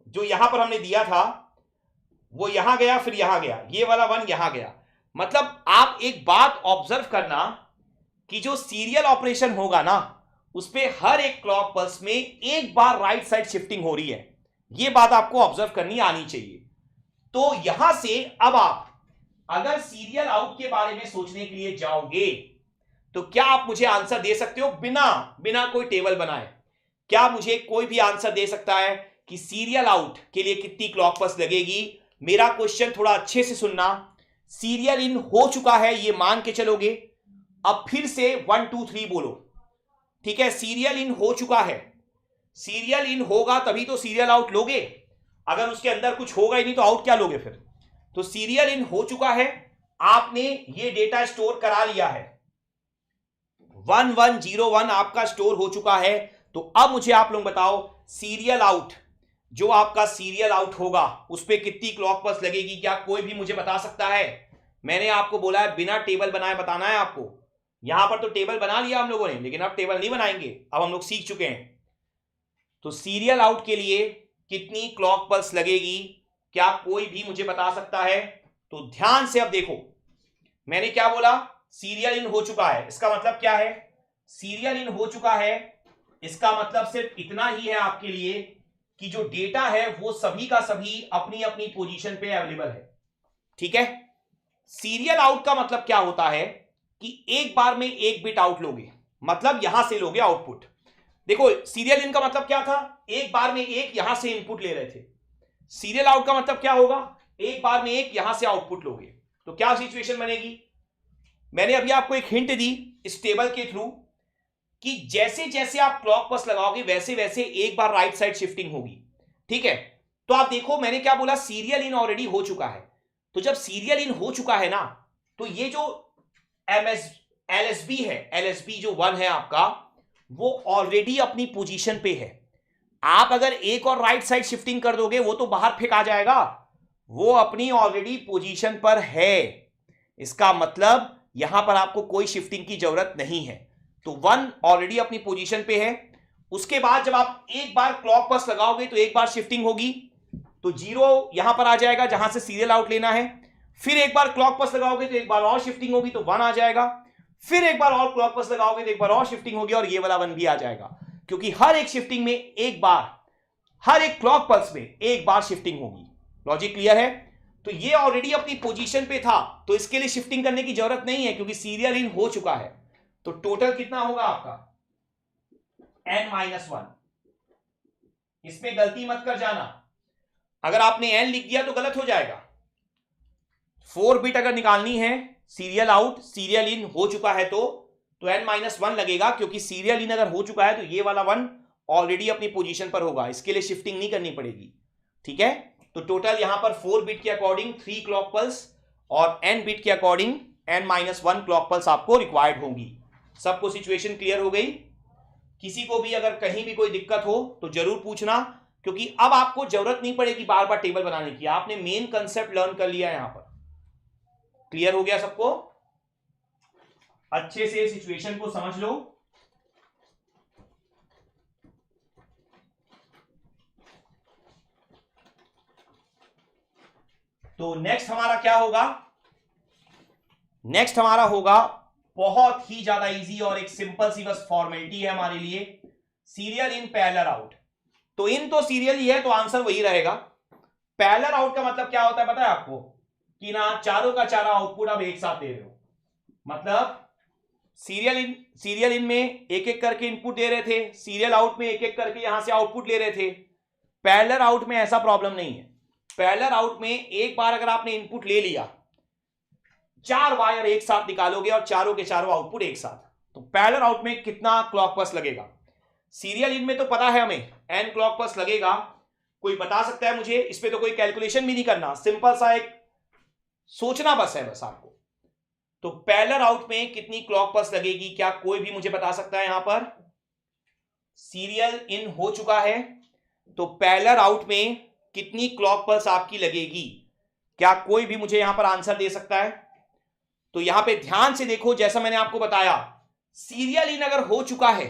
जो यहां पर हमने दिया था, वो यहां गया, फिर यहां गया, ये वाला 1 यहां गया। मतलब आप एक बात ऑब्जर्व करना कि जो सीरियल ऑपरेशन होगा ना, उस पे हर एक क्लॉक पल्स में एक बार राइट साइड शिफ्टिंग हो रही है। ये बात आपको ऑब्जर्व करनी आनी चाहिए। तो यहां से अब आप अगर सीरियल आउट के बारे में सोचने के लिए जाओगे तो क्या आप मुझे आंसर दे सकते हो बिना कोई टेबल बनाए? क्या मुझे कोई भी आंसर दे सकता है कि सीरियल आउट के लिए कितनी क्लॉक पल्स लगेगी? मेरा क्वेश्चन थोड़ा अच्छे से सुनना। सीरियल इन हो चुका है ये मान के चलोगे, अब फिर से 1 2 3 बोलो। ठीक है, सीरियल इन हो चुका है। सीरियल इन होगा तभी तो सीरियल आउट लोगे, अगर उसके अंदर कुछ होगा ही नहीं तो आउट क्या लोगे फिर? तो सीरियल इन हो चुका है, आपने ये डेटा स्टोर करा लिया है, 1101 आपका स्टोर हो चुका है। तो अब मुझे आप लोग बताओ, सीरियल आउट, जो आपका सीरियल आउट होगा उस पर कितनी क्लॉक पल्स लगेगी? क्या कोई भी मुझे बता सकता है? मैंने आपको बोला है बिना टेबल बनाए बताना है आपको। यहां पर तो टेबल बना लिया हम लोगों ने, लेकिन अब टेबल नहीं बनाएंगे, अब हम लोग सीख चुके हैं। तो सीरियल आउट के लिए कितनी क्लॉक पल्स लगेगी, क्या कोई भी मुझे बता सकता है? तो ध्यान से अब देखो, मैंने क्या बोला? सीरियल इन हो चुका है, इसका मतलब क्या है? सीरियल इन हो चुका है, इसका मतलब सिर्फ इतना ही है आपके लिए कि जो डेटा है वो सभी का सभी अपनी अपनी पोजीशन पे अवेलेबल है। ठीक है, सीरियल आउट का मतलब क्या होता है कि एक बार में एक बिट आउट लोगे, मतलब यहां से लोगे आउटपुट। देखो, सीरियल इन का मतलब क्या था? एक बार में एक यहां से इनपुट ले रहे थे। सीरियल आउट का मतलब क्या होगा? एक बार में एक यहां से आउटपुट लोगे। तो क्या सिचुएशन बनेगी? मैंने अभी आपको एक हिंट दी इस टेबल के थ्रू कि जैसे जैसे आप क्लॉक पल्स लगाओगे वैसे वैसे एक बार राइट साइड शिफ्टिंग होगी। ठीक है, तो आप देखो मैंने क्या बोला? सीरियल इन ऑलरेडी हो चुका है। तो जब सीरियल इन हो चुका है ना, तो ये जो एलएसबी है, एलएसबी जो 1 है आपका, वो ऑलरेडी अपनी पोजीशन पे है। आप अगर एक और राइट साइड शिफ्टिंग कर दोगे वो तो बाहर फेंका जाएगा, वो अपनी ऑलरेडी पोजीशन पर है। इसका मतलब यहां पर आपको कोई शिफ्टिंग की जरूरत नहीं है। तो 1 ऑलरेडी अपनी पोजीशन पे है। उसके बाद जब आप एक बार क्लॉक पल्स लगाओगे तो एक बार शिफ्टिंग होगी, तो 0 यहां पर आ जाएगा जहां से सीरियल आउट लेना है। फिर एक बार क्लॉक पल्स लगाओगे तो एक बार और शिफ्टिंग होगी, तो 1 आ जाएगा। फिर एक बार और क्लॉक पल्स लगाओगे तो एक बार और शिफ्टिंग होगी, और ये वाला 1 भी आ जाएगा, क्योंकि हर एक शिफ्टिंग में एक बार, हर एक क्लॉक पल्स में एक बार शिफ्टिंग होगी। लॉजिक क्लियर है? तो ये ऑलरेडी अपनी पोजीशन पे था, तो इसके लिए शिफ्टिंग करने की जरूरत नहीं है क्योंकि सीरियल इन हो चुका है। तो टोटल कितना होगा आपका? n-1। इसमें गलती मत कर जाना, अगर आपने n लिख दिया तो गलत हो जाएगा। 4 बिट अगर निकालनी है, सीरियल आउट सीरियल इन हो चुका है तो n-1 लगेगा, क्योंकि सीरियल इन अगर हो चुका है तो ये वाला 1 ऑलरेडी अपनी पोजीशन पर होगा, इसके लिए शिफ्टिंग नहीं करनी पड़ेगी। ठीक है, तो टोटल यहां पर 4 बिट के अकॉर्डिंग 3 क्लॉक पल्स और n बिट के अकॉर्डिंग n-1 क्लॉक पल्स आपको रिक्वायर्ड होगी। सबको सिचुएशन क्लियर हो गई? किसी को भी अगर कहीं भी कोई दिक्कत हो तो जरूर पूछना, क्योंकि अब आपको जरूरत नहीं पड़ेगी बार बार टेबल बनाने की, आपने मेन कंसेप्ट लर्न कर लिया यहां पर। क्लियर हो गया सबको? अच्छे से सिचुएशन को समझ लो। तो नेक्स्ट हमारा क्या होगा? नेक्स्ट हमारा होगा बहुत ही ज्यादा इजी और एक सिंपल सी बस फॉर्मेलिटी है हमारे लिए, सीरियल इन पैरेलल आउट। तो इन तो सीरियल ही है तो आंसर वही रहेगा। पैरेलल आउट का मतलब क्या होता है पता है आपको? कि ना चारों का चारा आउटपुट आप एक साथ दे रहे हो, मतलब सीरियल इन में एक एक करके इनपुट दे रहे थे, सीरियल आउट में एक एक करके यहां से आउटपुट ले रहे थे। पैरेलल आउट में ऐसा प्रॉब्लम नहीं है। पैरेलल आउट में एक बार अगर आपने इनपुट ले लिया, 4 वायर एक साथ निकालोगे और चारों के चारों आउटपुट एक साथ, तो पैरेलल आउट में कितना क्लॉक पल्स लगेगा? सीरियल इन में तो पता है हमें n क्लॉक पल्स लगेगा। कोई बता सकता है मुझे? इस पे तो कोई कैलकुलेशन भी नहीं करना, सिंपल सा एक सोचना बस है बस आपको। तो पैरेलल आउट में कितनी क्लॉक पल्स लगेगी, क्या कोई भी मुझे बता सकता है? यहां पर सीरियल इन हो चुका है तो पैरेलल आउट में कितनी क्लॉक पल्स आपकी लगेगी? क्या कोई भी मुझे यहां पर आंसर दे सकता है? तो यहां पे ध्यान से देखो, जैसा मैंने आपको बताया, सीरियल इन अगर हो चुका है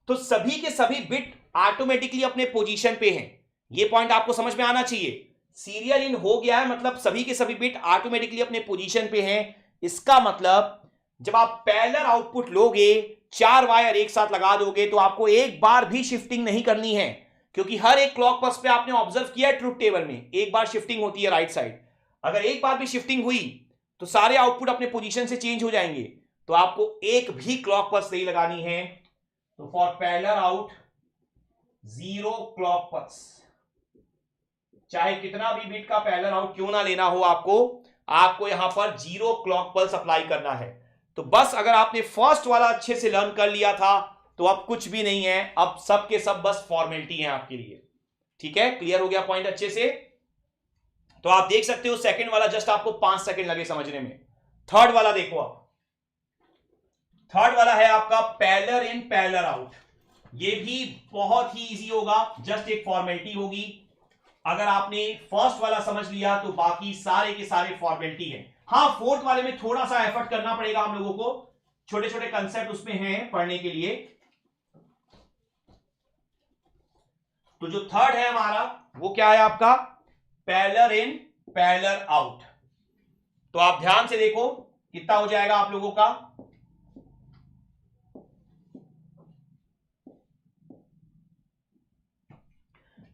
तो सभी के सभी बिट ऑटोमेटिकली अपने पोजीशन पे हैं। ये पॉइंट आपको समझ में आना चाहिए। सीरियल इन हो गया है मतलब सभी के सभी बिट ऑटोमेटिकली अपने पोजीशन पे हैं। इसका मतलब जब आप पैरेलल आउटपुट लोगे, 4 वायर एक साथ लगा दोगे, तो आपको एक बार भी शिफ्टिंग नहीं करनी है, क्योंकि हर एक क्लॉक पल्स पे आपने ऑब्जर्व किया ट्रुथ टेबल में एक बार शिफ्टिंग होती है राइट साइड। अगर एक बार भी शिफ्टिंग हुई तो सारे आउटपुट अपने पोजीशन से चेंज हो जाएंगे, तो आपको एक भी क्लॉक पल्स नहीं लगानी है। तो for parallel out 0 clock pulse, चाहे कितना भी बिट का पैरेलल आउट क्यों ना लेना हो, आपको यहां पर 0 क्लॉक पल्स अप्लाई करना है। तो बस अगर आपने फर्स्ट वाला अच्छे से लर्न कर लिया था तो अब कुछ भी नहीं है, अब सब के सब बस फॉर्मेलिटी है आपके लिए। ठीक है, क्लियर हो गया पॉइंट अच्छे से? तो आप देख सकते हो सेकंड वाला जस्ट आपको 5 सेकंड लगे समझने में। थर्ड वाला देखो, आप थर्ड वाला है आपका पैरेलल इन पैरेलल आउट। ये भी बहुत ही इजी होगा, जस्ट एक फॉर्मेलिटी होगी। अगर आपने फर्स्ट वाला समझ लिया तो बाकी सारे के सारे फॉर्मेलिटी है। हाँ, फोर्थ वाले में थोड़ा सा एफर्ट करना पड़ेगा हम लोगों को, छोटे छोटे कंसेप्ट उसमें हैं पढ़ने के लिए। तो जो थर्ड है हमारा वो क्या है आपका? Parallel in parallel out. तो आप ध्यान से देखो कितना हो जाएगा आप लोगों का।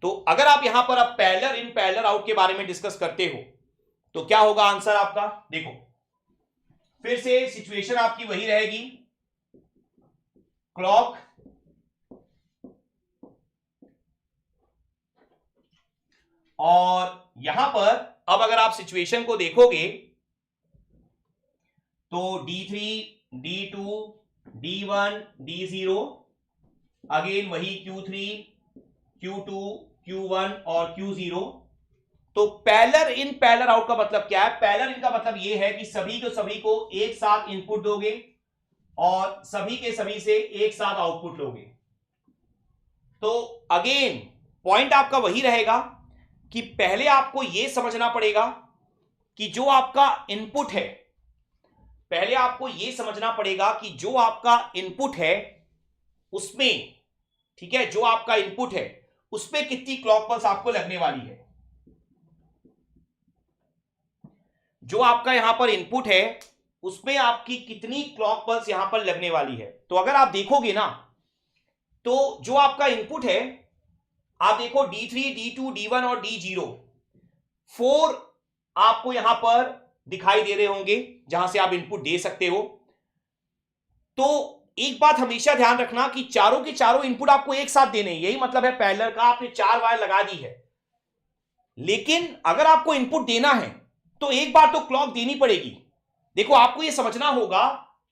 तो अगर आप यहां पर अब पैरेलल इन पैरेलल आउट के बारे में डिस्कस करते हो तो क्या होगा आंसर आपका? देखो फिर से सिचुएशन आपकी वही रहेगी, क्लॉक और यहां पर अब अगर आप सिचुएशन को देखोगे तो D3, D2, D1, D0, again वही Q3, Q2, Q1 और Q0। तो पैरेलल इन पैरेलल आउट का मतलब क्या है? पैरेलल इन का मतलब यह है कि सभी को एक साथ इनपुट दोगे और सभी के सभी से एक साथ आउटपुट लोगे। तो अगेन पॉइंट आपका वही रहेगा कि पहले आपको यह समझना पड़ेगा कि जो आपका इनपुट है, पहले आपको यह समझना पड़ेगा कि जो आपका इनपुट है उसमें, ठीक है, जो आपका इनपुट है उसमें कितनी क्लॉक पल्स आपको लगने वाली है। जो आपका यहां पर इनपुट है उसमें आपकी कितनी क्लॉक पल्स यहां पर लगने वाली है। तो अगर आप देखोगे ना तो जो आपका इनपुट है, आप देखो D3, D2, D1 और D0, 4 आपको यहां पर दिखाई दे रहे होंगे जहां से आप इनपुट दे सकते हो। तो एक बात हमेशा ध्यान रखना कि चारों के चारों इनपुट आपको एक साथ देने हैं, यही मतलब है पैरेलल का। आपने 4 वायर लगा दी है, लेकिन अगर आपको इनपुट देना है तो एक बार तो क्लॉक देनी पड़ेगी। देखो आपको यह समझना होगा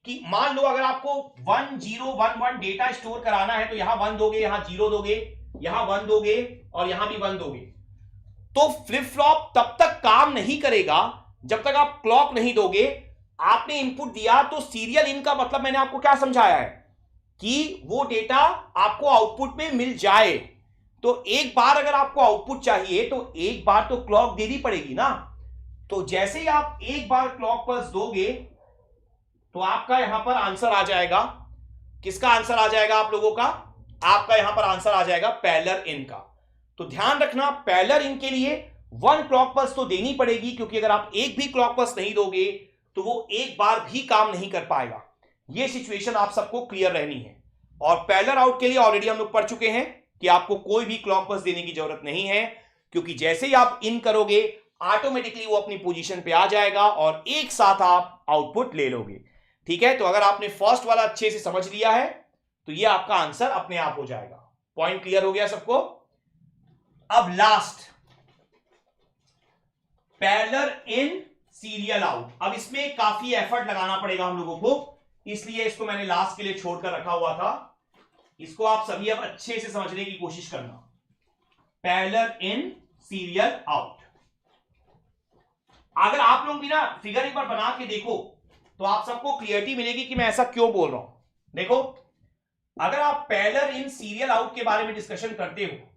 कि मान लो अगर आपको 1011 डेटा स्टोर कराना है तो यहां 1 दोगे, यहां 0 दोगे, यहां 1 दोगे और यहां भी 1 दोगे, तो फ्लिप फ्लॉप तब तक काम नहीं करेगा जब तक आप क्लॉक नहीं दोगे। आपने इनपुट दिया तो सीरियल इन का मतलब मैंने आपको क्या समझाया है कि वो डेटा आपको आउटपुट में मिल जाए। तो एक बार अगर आपको आउटपुट चाहिए तो एक बार तो क्लॉक देनी पड़ेगी ना। तो जैसे ही आप एक बार क्लॉक पल्स दोगे तो आपका यहां पर आंसर आ जाएगा। किसका आंसर आ जाएगा आप लोगों का? आपका यहां पर आंसर आ जाएगा पैरेलल इन का। तो ध्यान रखना पैरेलल इन के लिए 1 क्लॉक पल्स तो देनी पड़ेगी, क्योंकि अगर आप एक भी क्लॉक पल्स नहीं दोगे तो वो एक बार भी काम नहीं कर पाएगा। ये सिचुएशन आप सबको क्लियर रहनी है। और पैरेलल आउट के लिए ऑलरेडी हम लोग पढ़ चुके हैं कि आपको कोई भी क्लॉक पल्स देने की जरूरत नहीं है, क्योंकि जैसे ही आप इन करोगे ऑटोमेटिकली वो अपनी पोजीशन पे आ जाएगा और एक साथ आप आउटपुट ले लोगे। ठीक है, तो अगर आपने फर्स्ट वाला अच्छे से समझ लिया है तो ये आपका आंसर अपने आप हो जाएगा। पॉइंट क्लियर हो गया सबको? अब last parallel in serial out. अब इसमें काफी एफर्ट लगाना पड़ेगा हम लोगों को, इसलिए इसको मैंने लास्ट के लिए छोड़कर रखा हुआ था। इसको आप सभी अब अच्छे से समझने की कोशिश करना। पैरेलल इन सीरियल आउट, अगर आप लोग भी ना फिगर एक बार बना के देखो तो आप सबको क्लियरिटी मिलेगी कि मैं ऐसा क्यों बोल रहा हूं। देखो, अगर आप पैरेलल इन सीरियल आउट के बारे में डिस्कशन करते हो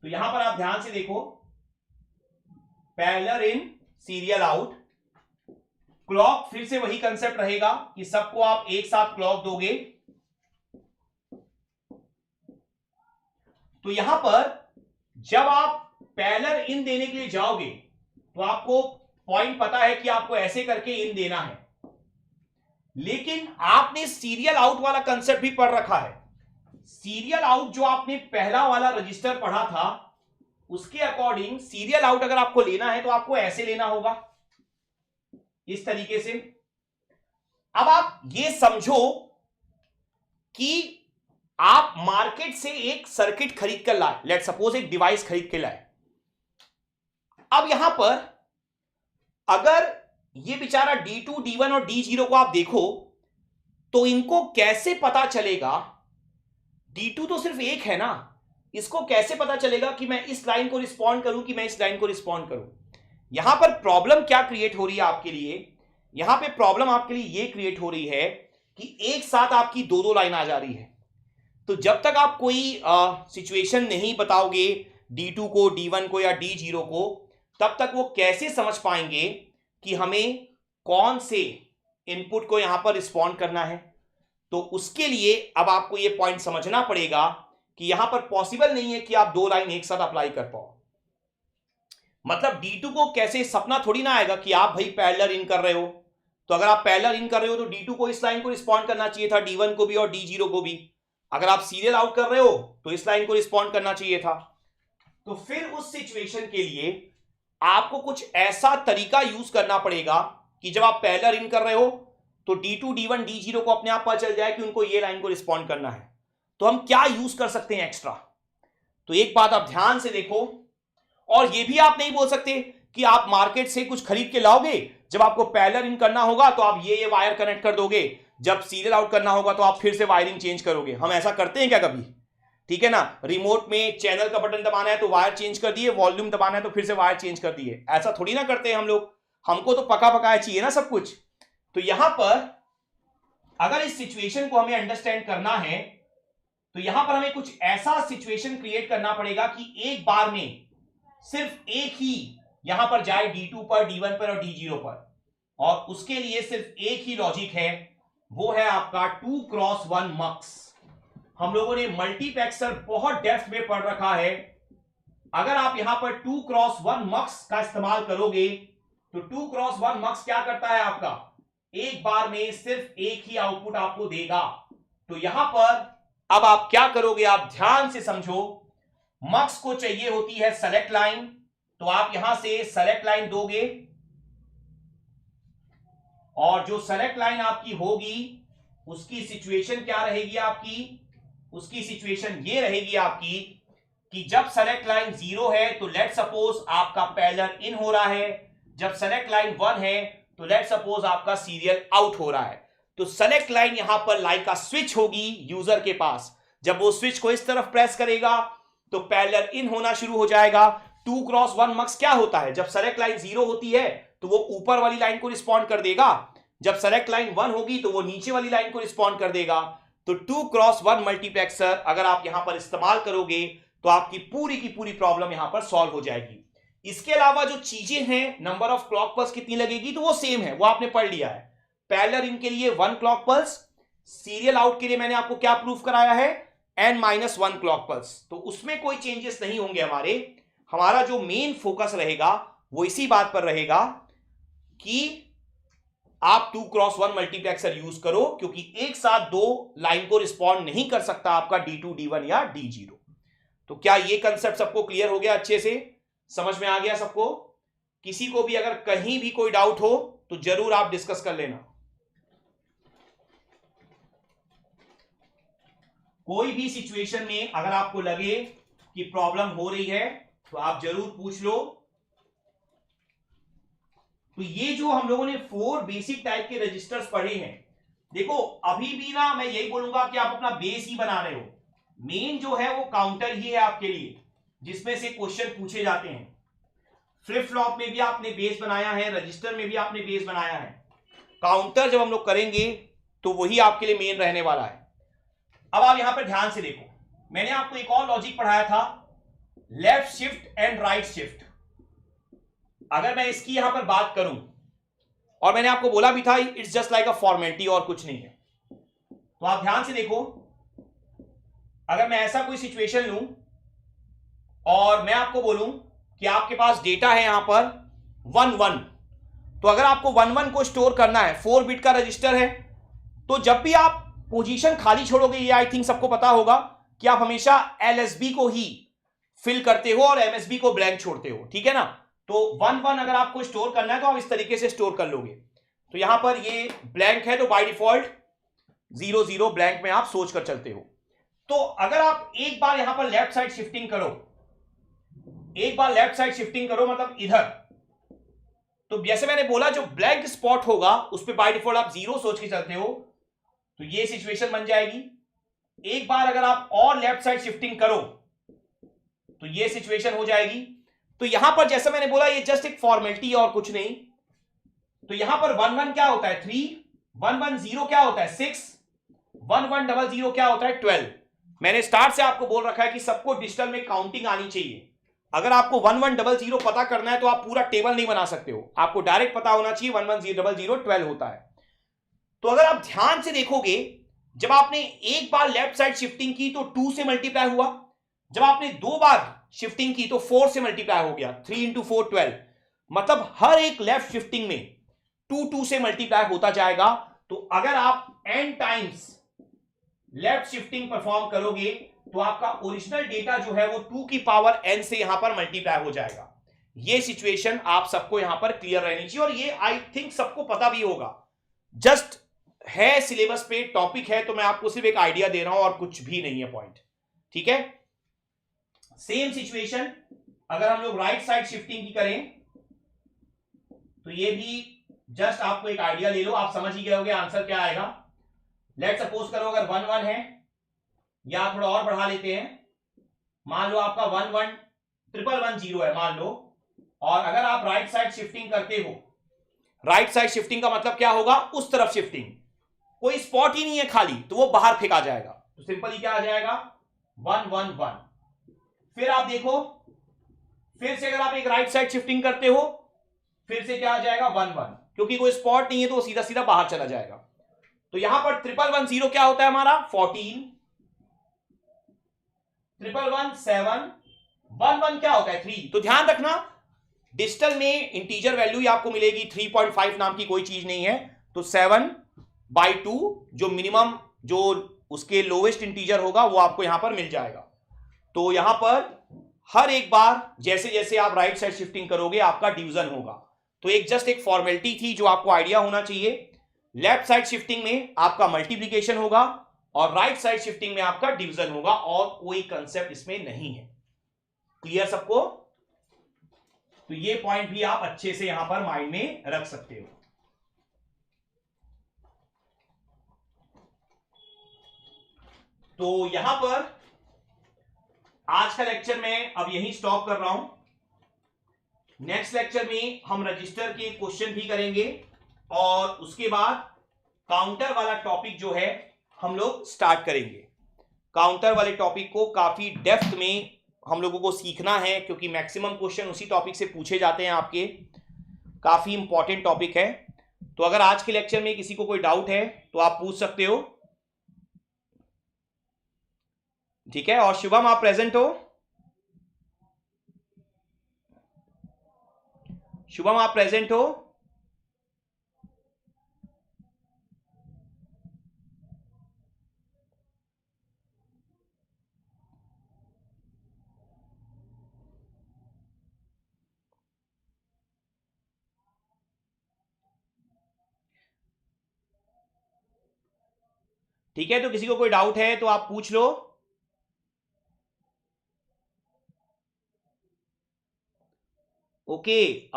तो यहां पर आप ध्यान से देखो, parallel in serial out, clock फिर से वही कंसेप्ट रहेगा कि सबको आप एक साथ क्लॉक दोगे। तो यहां पर जब आप पैरेलल इन देने के लिए जाओगे तो आपको पॉइंट पता है कि आपको ऐसे करके इन देना है, लेकिन आपने सीरियल आउट वाला कंसेप्ट भी पढ़ रखा है। सीरियल आउट जो आपने पहला वाला रजिस्टर पढ़ा था उसके अकॉर्डिंग सीरियल आउट अगर आपको लेना है तो आपको ऐसे लेना होगा, इस तरीके से। अब आप ये समझो कि आप मार्केट से एक सर्किट खरीद कर लाए, लेट सपोज एक डिवाइस खरीद के लाए। अब यहां पर अगर ये बेचारा D2, D1 और D0 को आप देखो तो इनको कैसे पता चलेगा? D2 तो सिर्फ एक है ना, इसको कैसे पता चलेगा कि मैं इस लाइन को रिस्पॉन्ड करूं कि मैं इस लाइन को रिस्पॉन्ड करूं? यहां पर प्रॉब्लम क्या क्रिएट हो रही है आपके लिए? यहां पे प्रॉब्लम आपके लिए ये क्रिएट हो रही है कि एक साथ आपकी दो लाइन आ जा रही है। तो जब तक आप कोई सिचुएशन नहीं बताओगे D2 को, D1 को या D0 को, तब तक वो कैसे समझ पाएंगे कि हमें कौन से इनपुट को यहां पर रिस्पॉन्ड करना है? तो उसके लिए अब आपको ये पॉइंट समझना पड़ेगा कि यहां पर पॉसिबल नहीं है कि आप दो लाइन एक साथ अप्लाई कर पाओ। मतलब D2 को कैसे, सपना थोड़ी ना आएगा कि आप भाई पैरेलल इन कर रहे हो, तो अगर आप पैरेलल इन कर रहे हो तो D2 को इस लाइन को रिस्पॉन्ड करना चाहिए था, D1 को भी और D0 को भी। अगर आप सीरियल आउट कर रहे हो तो इस लाइन को रिस्पॉन्ड करना चाहिए था। तो फिर उस सिचुएशन के लिए आपको कुछ ऐसा तरीका यूज करना पड़ेगा कि जब आप पैरेलल इन कर रहे हो तो D2, D1, D0 को अपने आप पता चल जाए कि उनको ये लाइन को रिस्पॉन्ड करना है। तो हम क्या यूज कर सकते हैं एक्स्ट्रा? तो एक बात आप ध्यान से देखो, और ये भी आप नहीं बोल सकते कि आप मार्केट से कुछ खरीद के लाओगे, जब आपको पैरेलल इन करना होगा तो आप ये वायर कनेक्ट कर दोगे, जब सीरियल आउट करना होगा तो आप फिर से वायरिंग चेंज करोगे। हम ऐसा करते हैं क्या कभी? ठीक है ना, रिमोट में चैनल का बटन दबाना है तो वायर चेंज कर दिए, वॉल्यूम दबाना है तो फिर से वायर चेंज कर दिए। ऐसा थोड़ी ना करते हैं हम लोग, हमको तो पका पकाया चाहिए ना सब कुछ। तो यहां पर अगर इस सिचुएशन को हमें अंडरस्टैंड करना है तो यहां पर हमें कुछ ऐसा सिचुएशन क्रिएट करना पड़ेगा कि एक बार में सिर्फ एक ही यहां पर जाए D2 पर, D1 पर और D0 पर, और उसके लिए सिर्फ एक ही लॉजिक है, वो है आपका 2x1 मक्स। हम लोगों ने मल्टीप्लेक्सर बहुत डेप्थ में पढ़ रखा है। अगर आप यहां पर 2x1 मक्स का इस्तेमाल करोगे तो 2x1 मक्स क्या करता है? आपका एक बार में सिर्फ एक ही आउटपुट आपको देगा। तो यहां पर अब आप क्या करोगे? आप ध्यान से समझो, मक्स को चाहिए होती है सेलेक्ट लाइन, तो आप यहां से सेलेक्ट लाइन दोगे और जो सेलेक्ट लाइन आपकी होगी उसकी सिचुएशन क्या रहेगी आपकी, उसकी सिचुएशन ये रहेगी आपकी कि जब सेलेक्ट लाइन 0 है तो लेट सपोज आपका पैरेलल इन हो रहा है, जब सेलेक्ट लाइन 1 है तो लेट सपोज आपका सीरियल आउट हो रहा है। तो सेलेक्ट लाइन यहां पर लाइक का स्विच होगी यूजर के पास, जब वो स्विच को इस तरफ प्रेस करेगा तो पैरेलल इन होना शुरू हो जाएगा। 2x1 मक्स क्या होता है, जब सेलेक्ट लाइन 0 होती है तो वो ऊपर वाली लाइन को रिस्पॉन्ड कर देगा, जब सेलेक्ट लाइन 1 होगी तो वो नीचे वाली लाइन को रिस्पॉन्ड कर देगा। तो 2x1 मल्टीप्लेक्सर अगर आप यहां पर इस्तेमाल करोगे तो आपकी पूरी की पूरी प्रॉब्लम यहां पर सॉल्व हो जाएगी। इसके अलावा जो चीजें हैं, नंबर ऑफ क्लॉक पल्स कितनी लगेगी तो वो सेम है, वो आपने पढ़ लिया है। पैरेलल इन के लिए 1 क्लॉक पल्स, सीरियल आउट के लिए मैंने आपको क्या प्रूफ कराया है, n-1 क्लॉक पल्स। तो उसमें कोई चेंजेस नहीं होंगे हमारा जो मेन फोकस रहेगा वो इसी बात पर रहेगा कि आप 2x1 मल्टीप्लेक्सर यूज करो, क्योंकि एक साथ दो लाइन को रिस्पॉन्ड नहीं कर सकता आपका D2 D1 या D0। तो क्या ये कंसेप्ट सबको क्लियर हो गया, अच्छे से समझ में आ गया सबको? किसी को भी अगर कहीं भी कोई डाउट हो तो जरूर आप डिस्कस कर लेना। कोई भी सिचुएशन में अगर आपको लगे कि प्रॉब्लम हो रही है तो आप जरूर पूछ लो। तो ये जो हम लोगों ने 4 बेसिक टाइप के रजिस्टर्स पढ़े हैं, देखो अभी भी ना मैं यही बोलूंगा कि आप अपना बेस ही बना रहे हो। मेन जो है वो काउंटर ही है आपके लिए, जिसमें से क्वेश्चन पूछे जाते हैं। फ्लिप फ्लॉप में भी आपने बेस बनाया है, रजिस्टर में भी आपने बेस बनाया है। काउंटर जब हम लोग करेंगे तो वही आपके लिए मेन रहने वाला है। अब आप यहां पर ध्यान से देखो, मैंने आपको एक और लॉजिक पढ़ाया था, left shift and right shift. अगर मैं इसकी यहां पर बात करूं, और मैंने आपको बोला भी था it's just like a formality और कुछ नहीं है। तो आप ध्यान से देखो, अगर मैं ऐसा कोई सिचुएशन लूं और मैं आपको बोलूं कि आपके पास डेटा है यहां पर 1-1, तो अगर आपको 1-1 को स्टोर करना है, 4 बिट का रजिस्टर है, तो जब भी आप पोजीशन खाली छोड़ोगे, ये आई थिंक सबको पता होगा कि आप हमेशा LSB को ही फिल करते हो और MSB को ब्लैंक छोड़ते हो, ठीक है ना। तो 1-1 अगर आपको स्टोर करना है तो आप इस तरीके से स्टोर कर लोगे। तो यहां पर ये ब्लैंक है तो बाय डिफॉल्ट 0-0 ब्लैंक में आप सोच कर चलते हो। तो अगर आप एक बार यहां पर लेफ्ट साइड शिफ्टिंग करो, एक बार लेफ्ट साइड शिफ्टिंग करो मतलब इधर, तो जैसे मैंने बोला जो ब्लैंक स्पॉट होगा उस पर बाय डिफॉल्ट आप 0 सोच के चलते हो, तो ये सिचुएशन बन जाएगी। एक बार अगर आप और लेफ्ट साइड शिफ्टिंग करो तो ये सिचुएशन हो जाएगी। तो यहां पर जैसे मैंने बोला ये जस्ट एक फॉर्मेलिटी और कुछ नहीं। तो यहां पर 1-1 क्या होता है 3, 1-1-0 क्या होता है 6, 1-1-0-0 क्या होता है 12। मैंने स्टार्ट से आपको बोल रखा है कि सबको डिजिटल में काउंटिंग आनी चाहिए। अगर आपको 1-1-0-0 पता करना है तो आप पूरा टेबल नहीं बना सकते हो, आपको डायरेक्ट पता होना चाहिए 1-1-0-0 12 होता है। तो अगर आप ध्यान से देखोगे, जब आपने एक बार लेफ्ट साइड शिफ्टिंग की तो 2 से मल्टीप्लाई हुआ, जब आपने 2 बार शिफ्टिंग की तो 4 से मल्टीप्लाई हो गया, 3 × 4 12। मतलब हर एक लेफ्ट शिफ्टिंग में 2 से मल्टीप्लाई होता जाएगा। तो अगर आप n times left shifting perform करोगे तो आपका ओरिजिनल डेटा जो है वो 2 की पावर n से यहां पर मल्टीप्लाई हो जाएगा। ये सिचुएशन आप सबको यहां पर क्लियर रहनी चाहिए, और ये आई थिंक सबको पता भी होगा। जस्ट है सिलेबस पे टॉपिक है, तो मैं आपको सिर्फ एक आइडिया दे रहा हूं और कुछ भी नहीं है पॉइंट, ठीक है। सेम सिचुएशन अगर हम लोग राइट साइड शिफ्टिंग की करें तो ये भी जस्ट आपको एक आइडिया ले लो, आप समझ ही गए होगे आंसर क्या आएगा। लेट सपोज करो अगर 1-1 है, या थोड़ा और बढ़ा लेते हैं, मान लो आपका 1-1-1-1-0 है मान लो, और अगर आप राइट साइड शिफ्टिंग करते हो, राइट साइड शिफ्टिंग का मतलब क्या होगा, उस तरफ शिफ्टिंग, कोई स्पॉट ही नहीं है खाली तो वो बाहर फेंका जाएगा। तो सिंपली क्या आ जाएगा 1-1-1। फिर आप देखो, फिर से अगर आप एक राइट साइड शिफ्टिंग करते हो फिर से क्या आ जाएगा 1-1, क्योंकि कोई स्पॉट नहीं है तो वो सीधा सीधा बाहर चला जाएगा। तो यहां पर 1-1-1-0 क्या होता है हमारा 14, 1-1-1 7, 1-1 क्या होता है 3। तो ध्यान रखना डिजिटल में इंटीजर वैल्यू ही आपको मिलेगी, 3.5 नाम की कोई चीज नहीं है। तो 7/2 जो मिनिमम जो उसके लोवेस्ट इंटीजर होगा वो आपको यहां पर मिल जाएगा। तो यहां पर हर एक बार जैसे जैसे आप राइट साइड शिफ्टिंग करोगे आपका डिवीजन होगा। तो एक जस्ट एक फॉर्मेलिटी थी जो आपको आइडिया होना चाहिए। लेफ्ट साइड शिफ्टिंग में आपका मल्टीप्लीकेशन होगा और राइट साइड शिफ्टिंग में आपका डिवीजन होगा, और कोई कंसेप्ट इसमें नहीं है। क्लियर सबको? तो ये पॉइंट भी आप अच्छे से यहां पर माइंड में रख सकते हो। तो यहां पर आज का लेक्चर मैं अब यहीं स्टॉप कर रहा हूं। नेक्स्ट लेक्चर में हम रजिस्टर के क्वेश्चन भी करेंगे और उसके बाद काउंटर वाला टॉपिक जो है हम लोग स्टार्ट करेंगे। काउंटर वाले टॉपिक को काफी डेप्थ में हम लोगों को सीखना है, क्योंकि मैक्सिमम क्वेश्चन उसी टॉपिक से पूछे जाते हैं आपके। काफी इंपॉर्टेंट टॉपिक है। तो अगर आज के लेक्चर में किसी को कोई डाउट है तो आप पूछ सकते हो। ठीक है, और शुभम आप प्रेजेंट हो? शुभम आप प्रेजेंट हो? ठीक है, तो किसी को कोई डाउट है तो आप पूछ लो। ओके।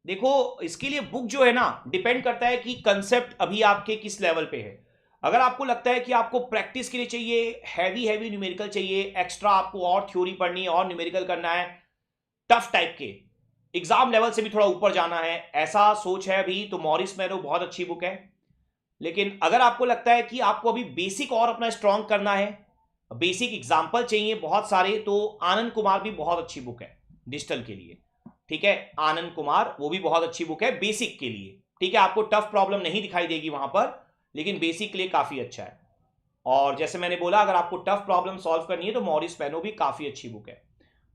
देखो, इसके लिए बुक जो है ना, डिपेंड करता है कि कंसेप्ट अभी आपके किस लेवल पे है। अगर आपको लगता है कि आपको प्रैक्टिस के लिए चाहिए, हैवी हैवी न्यूमेरिकल चाहिए, एक्स्ट्रा आपको और थ्योरी पढ़नी है और न्यूमेरिकल करना है, टफ टाइप के, एग्जाम लेवल से भी थोड़ा ऊपर जाना है, ऐसा सोच है अभी, तो मॉरिस मैरो बहुत अच्छी बुक है। लेकिन अगर आपको लगता है कि आपको अभी बेसिक और अपना स्ट्रांग करना है, बेसिक एग्जाम्पल चाहिए बहुत सारे, तो आनंद कुमार भी बहुत अच्छी बुक है डिजिटल के लिए। ठीक है, आनंद कुमार वो भी बहुत अच्छी बुक है बेसिक के लिए। ठीक है, आपको टफ प्रॉब्लम नहीं दिखाई देगी वहां पर, लेकिन बेसिक के लिए काफी अच्छा है। और जैसे मैंने बोला, अगर आपको टफ प्रॉब्लम सॉल्व करनी है तो मॉरिस पेनो भी काफी अच्छी बुक है।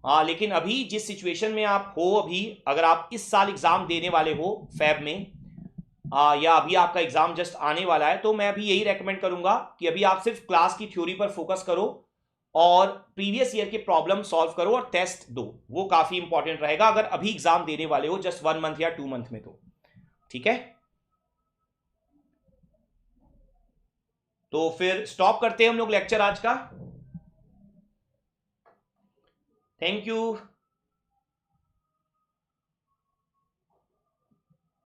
हाँ, लेकिन अभी जिस सिचुएशन में आप हो, अभी अगर आप इस साल एग्जाम देने वाले हो फैब में, या अभी आपका एग्जाम जस्ट आने वाला है, तो मैं अभी यही रेकमेंड करूंगा कि अभी आप सिर्फ क्लास की थ्योरी पर फोकस करो और प्रीवियस ईयर के प्रॉब्लम सॉल्व करो और टेस्ट दो। वो काफी इंपॉर्टेंट रहेगा अगर अभी एग्जाम देने वाले हो जस्ट 1 मंथ या 2 मंथ में। तो ठीक है, तो फिर स्टॉप करते हैं हम लोग लेक्चर आज का। Thank you.